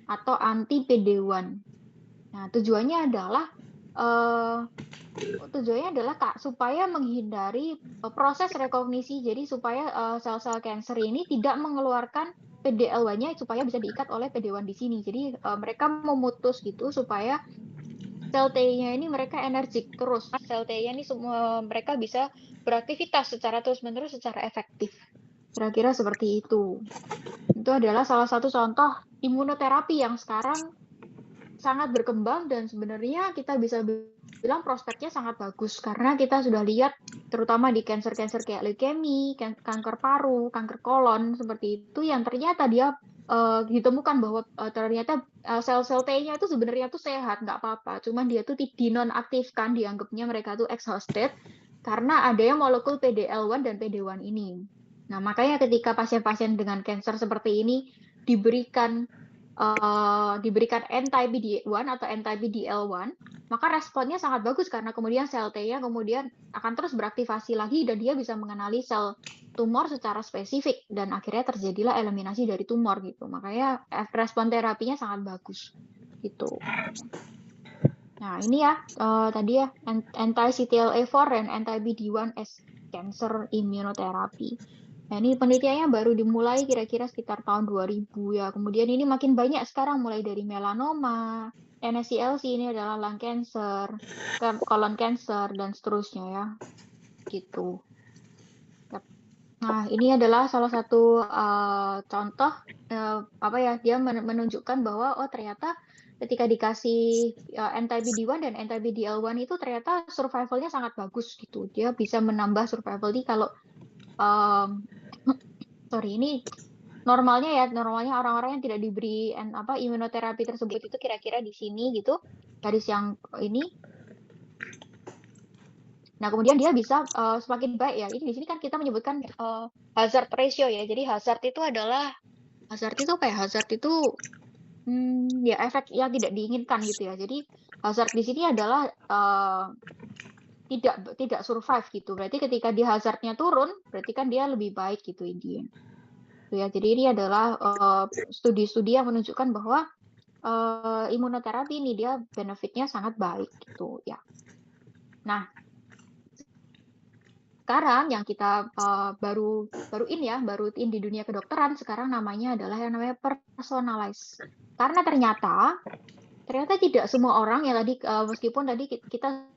atau anti PD1. Nah, tujuannya adalah supaya menghindari proses rekognisi, jadi supaya sel-sel kanker ini tidak mengeluarkan PDL1-nya supaya bisa diikat oleh PD1 di sini. Jadi mereka memutus gitu supaya sel T-nya ini mereka energik terus. Sel T-nya ini semua mereka bisa beraktivitas secara terus-menerus secara efektif. Kira-kira seperti itu. Itu adalah salah satu contoh imunoterapi yang sekarang sangat berkembang dan sebenarnya kita bisa bilang prospeknya sangat bagus karena kita sudah lihat terutama di kanker-kanker kayak leukemia, kanker paru, kanker kolon seperti itu yang ternyata dia ditemukan bahwa ternyata sel-sel T-nya itu sebenarnya tuh sehat, nggak apa-apa. Cuman dia tuh dinonaktifkan, dianggapnya mereka tuh exhausted karena ada yang molekul PDL1 dan PD1 ini. Nah, makanya ketika pasien-pasien dengan kanker seperti ini diberikan anti-PD1 atau anti-PDL1, maka responnya sangat bagus karena kemudian sel T-nya kemudian akan terus beraktivasi lagi dan dia bisa mengenali sel tumor secara spesifik dan akhirnya terjadilah eliminasi dari tumor gitu. Makanya respon terapinya sangat bagus gitu. Nah, ini ya tadi ya anti-CTLA-4 dan anti-PD1 as cancer immunotherapy. Nah, ini penelitiannya baru dimulai kira-kira sekitar tahun 2000 ya. Kemudian ini makin banyak sekarang mulai dari melanoma, NSCLC ini adalah lung cancer, colon cancer dan seterusnya ya. Gitu. Nah, ini adalah salah satu contoh dia menunjukkan bahwa ternyata ketika dikasih anti-PD1 dan anti-PDL1 itu ternyata survivalnya sangat bagus gitu. Dia bisa menambah survival kalau ini normalnya orang-orang yang tidak diberi imunoterapi tersebut itu kira-kira di sini gitu, garis yang ini. Nah, kemudian dia bisa semakin baik ya. Ini di sini kan kita menyebutkan hazard ratio ya. Jadi hazard itu ya efek yang tidak diinginkan gitu ya. Jadi hazard di sini adalah tidak survive gitu. Berarti ketika di hazardnya turun, berarti kan dia lebih baik gitu intinya. Ya, jadi ini adalah studi-studi yang menunjukkan bahwa imunoterapi ini dia benefitnya sangat baik gitu ya. Nah, sekarang yang kita baru in di dunia kedokteran sekarang namanya adalah yang namanya personalized. Karena ternyata tidak semua orang yang tadi meskipun tadi kita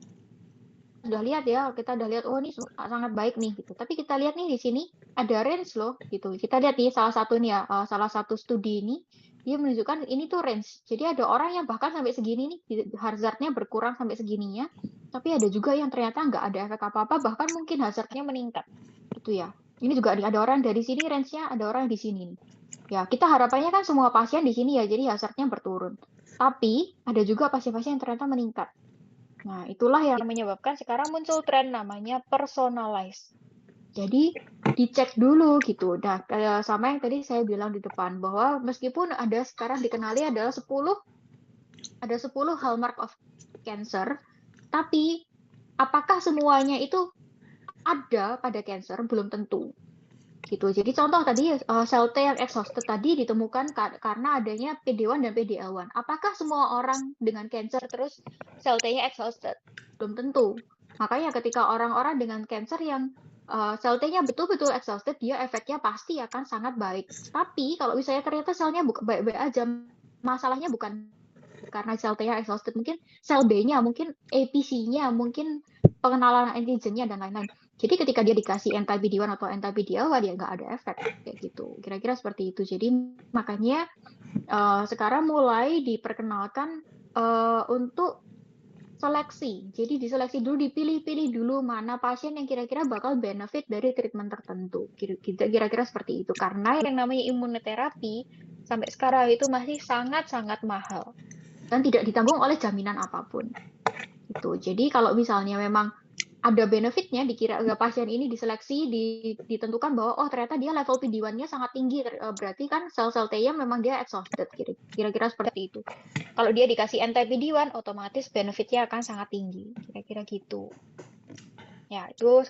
sudah lihat ya, oh ini sangat baik nih gitu. Tapi kita lihat nih di sini ada range loh gitu. Kita lihat nih salah satu studi ini dia menunjukkan ini tuh range. Jadi ada orang yang bahkan sampai segini nih hazardnya berkurang sampai segininya, tapi ada juga yang ternyata nggak ada efek apa-apa, bahkan mungkin hazardnya meningkat gitu ya. Ini juga ada orang dari sini range-nya, ada orang di sini nih. Ya, kita harapannya kan semua pasien di sini ya, jadi hazardnya berturun. Tapi ada juga pasien-pasien yang ternyata meningkat. Nah, itulah yang menyebabkan sekarang muncul tren namanya personalized. Jadi dicek dulu gitu. Nah, sama yang tadi saya bilang di depan bahwa meskipun ada sekarang dikenali adalah 10 hallmark of cancer, tapi apakah semuanya itu ada pada cancer belum tentu. Gitu. Jadi contoh tadi sel T yang exhausted tadi ditemukan karena adanya PD1 dan PDL1. Apakah semua orang dengan cancer terus sel T-nya exhausted? Belum tentu. Makanya ketika orang-orang dengan cancer yang sel T-nya betul-betul exhausted, dia efeknya pasti akan sangat baik. Tapi kalau misalnya ternyata selnya baik-baik aja, masalahnya bukan karena sel T-nya exhausted, mungkin sel B-nya, mungkin APC-nya, mungkin pengenalan antigennya dan lain-lain. Jadi ketika dia dikasih anti-PD-1 atau anti-PD-L1, dia nggak ada efek kayak gitu. Kira-kira seperti itu. Jadi makanya sekarang mulai diperkenalkan untuk seleksi. Jadi diseleksi dulu, dipilih-pilih dulu mana pasien yang kira-kira bakal benefit dari treatment tertentu. Kira-kira seperti itu. Karena yang namanya imunoterapi sampai sekarang itu masih sangat-sangat mahal dan tidak ditanggung oleh jaminan apapun. Gitu. Jadi kalau misalnya memang ada benefitnya, dikira pasien ini diseleksi, ditentukan bahwa oh ternyata dia level PD-1-nya sangat tinggi, berarti kan sel-sel T-nya memang dia exhausted, kira-kira seperti itu. Kalau dia dikasih anti-PD-1, otomatis benefitnya akan sangat tinggi, kira-kira gitu. Ya, itu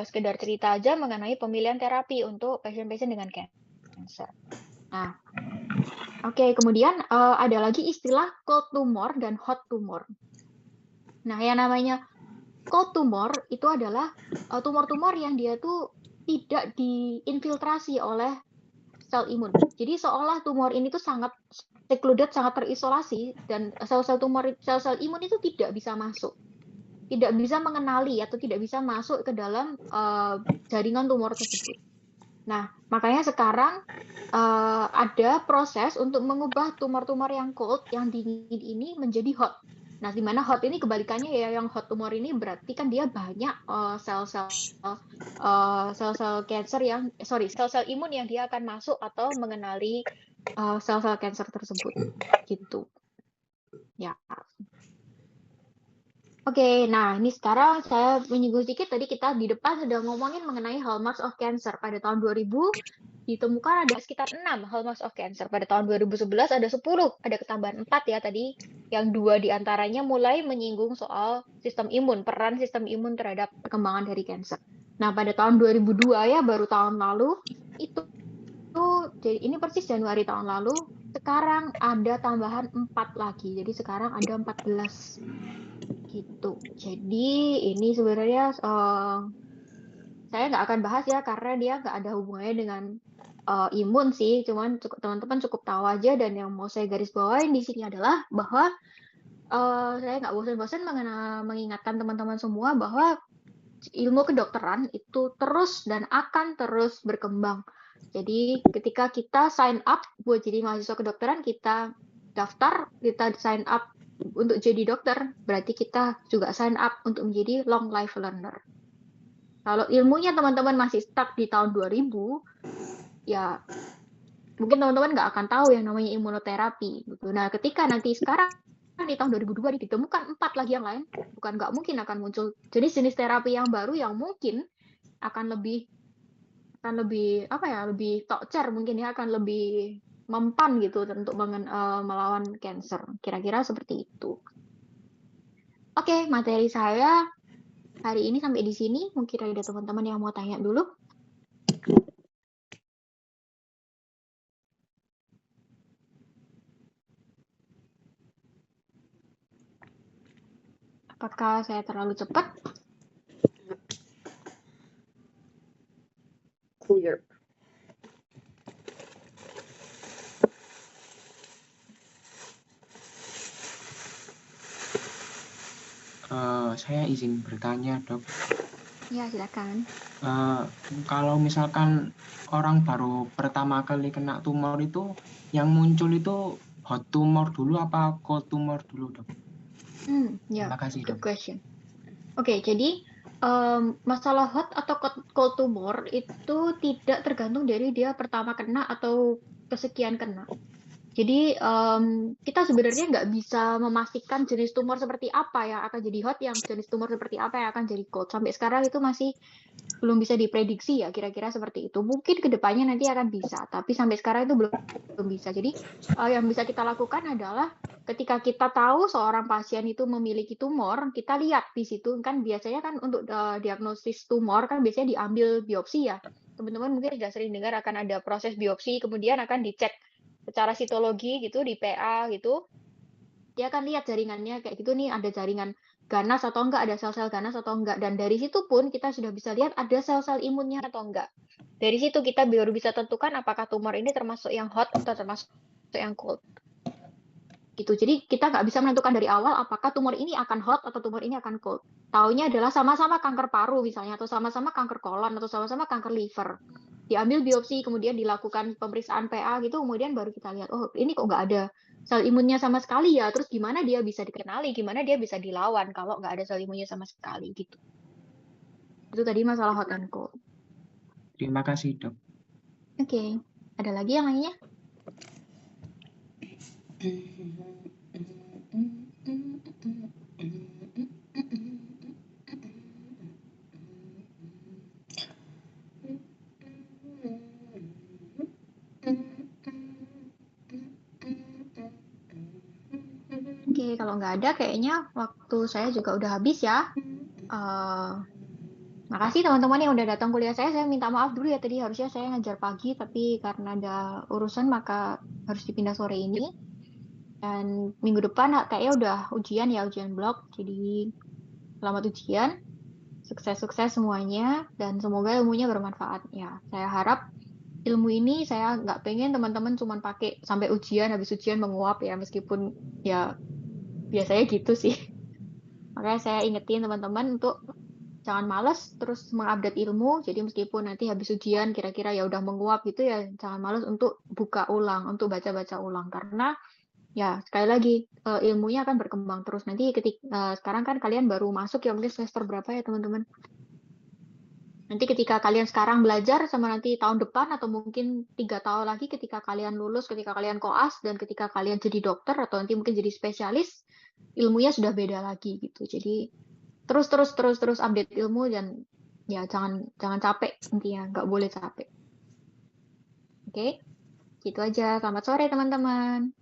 sekedar cerita aja mengenai pemilihan terapi untuk pasien-pasien dengan cancer. Nah, oke, kemudian ada lagi istilah cold tumor dan hot tumor. Nah, yang namanya cold tumor itu adalah tumor-tumor yang dia tuh tidak diinfiltrasi oleh sel imun. Jadi seolah tumor ini tuh sangat secluded, sangat terisolasi, dan sel-sel tumor, sel-sel imun itu tidak bisa masuk, tidak bisa mengenali atau tidak bisa masuk ke dalam jaringan tumor tersebut. Nah, makanya sekarang ada proses untuk mengubah tumor-tumor yang cold, yang dingin ini menjadi hot. Nah, di mana hot ini kebalikannya ya, yang hot tumor ini berarti kan dia banyak sel-sel cancer yang, sel-sel imun yang dia akan masuk atau mengenali sel-sel cancer tersebut, gitu. Ya. Oke, nah ini sekarang saya menyinggung sedikit, tadi kita di depan sudah ngomongin mengenai hallmarks of cancer. Pada tahun 2000 ditemukan ada sekitar 6 hallmarks of cancer. Pada tahun 2011 ada 10, ada ketambahan 4 ya tadi, yang 2 diantaranya mulai menyinggung soal sistem imun, peran sistem imun terhadap perkembangan dari cancer. Nah, pada tahun 2002 ya, baru tahun lalu, itu jadi ini persis Januari tahun lalu, sekarang ada tambahan 4 lagi. Jadi sekarang ada 14 gitu. Jadi ini sebenarnya saya nggak akan bahas ya karena dia nggak ada hubungannya dengan imun sih. Cuman teman-teman cukup tahu aja, dan yang mau saya garis bawain di sini adalah bahwa saya nggak bosan-bosan mengingatkan teman-teman semua bahwa ilmu kedokteran itu terus dan akan terus berkembang. Jadi ketika kita sign up buat jadi mahasiswa kedokteran, kita daftar, kita sign up untuk jadi dokter, berarti kita juga sign up untuk menjadi long life learner. Kalau ilmunya teman-teman masih stuck di tahun 2000, ya mungkin teman-teman nggak akan tahu yang namanya imunoterapi. Gitu. Nah, ketika nanti sekarang di tahun 2002 ditemukan 4 lagi yang lain, bukan nggak mungkin akan muncul jenis-jenis terapi yang baru yang mungkin akan lebih lebih tokcer mungkin ya, akan lebih mempan gitu untuk melawan cancer. Kira-kira seperti itu. Oke, materi saya hari ini sampai di sini. Mungkin ada teman-teman yang mau tanya dulu. Apakah saya terlalu cepat? Clear. Saya izin bertanya, Dok. Ya, silakan. Kalau misalkan orang baru pertama kali kena tumor itu, yang muncul itu hot tumor dulu apa cold tumor dulu, Dok? Ya, Terima kasih, good Dok. question. Oke, jadi masalah hot atau cold tumor itu tidak tergantung dari dia pertama kena atau kesekian kena. Jadi kita sebenarnya nggak bisa memastikan jenis tumor seperti apa yang akan jadi hot, yang jenis tumor seperti apa yang akan jadi cold. Sampai sekarang itu masih belum bisa diprediksi ya, kira-kira seperti itu. Mungkin kedepannya nanti akan bisa, tapi sampai sekarang itu belum bisa. Jadi yang bisa kita lakukan adalah ketika kita tahu seorang pasien itu memiliki tumor, kita lihat di situ kan biasanya kan untuk diagnosis tumor kan biasanya diambil biopsi ya. Teman-teman mungkin sudah sering dengar akan ada proses biopsi, kemudian akan dicek secara sitologi gitu di PA gitu. Dia akan lihat jaringannya kayak gitu nih, ada jaringan ganas atau enggak, ada sel-sel ganas atau enggak. Dan dari situ pun kita sudah bisa lihat ada sel-sel imunnya atau enggak. Dari situ kita baru bisa tentukan apakah tumor ini termasuk yang hot atau termasuk yang cold. Gitu. Jadi kita nggak bisa menentukan dari awal apakah tumor ini akan hot atau tumor ini akan cold. Taunya adalah sama-sama kanker paru misalnya, atau sama-sama kanker kolon, atau sama-sama kanker liver. Diambil biopsi, kemudian dilakukan pemeriksaan PA gitu, kemudian baru kita lihat, oh ini kok nggak ada sel imunnya sama sekali ya, terus gimana dia bisa dikenali, gimana dia bisa dilawan kalau nggak ada sel imunnya sama sekali gitu. Itu tadi masalah hot and cold. Terima kasih, Dok. Oke, ada lagi yang lainnya? Oke, kalau nggak ada kayaknya waktu saya juga udah habis ya. Makasih teman-teman yang udah datang kuliah saya. Saya minta maaf dulu ya, tadi harusnya saya ngajar pagi, tapi karena ada urusan maka harus dipindah sore ini. Dan minggu depan kayaknya udah ujian ya, ujian blok. Jadi selamat ujian, sukses-sukses semuanya, dan semoga ilmunya bermanfaat. Ya, saya harap ilmu ini saya nggak pengen teman-teman cuma pakai sampai ujian, habis ujian menguap ya, meskipun ya biasanya gitu sih. Makanya saya ingetin teman-teman untuk jangan malas terus mengupdate ilmu. Jadi meskipun nanti habis ujian kira-kira ya udah menguap gitu ya, jangan malas untuk buka ulang, untuk baca-baca ulang. Karena ya sekali lagi ilmunya akan berkembang terus. Nanti sekarang kan kalian baru masuk ya, mungkin semester berapa ya teman-teman? Nanti ketika kalian sekarang belajar sama nanti tahun depan atau mungkin 3 tahun lagi ketika kalian lulus, ketika kalian koas, dan ketika kalian jadi dokter atau nanti mungkin jadi spesialis, ilmunya sudah beda lagi gitu. Jadi terus update ilmu, dan ya jangan capek, intinya nggak boleh capek. Oke, gitu aja. Selamat sore teman-teman.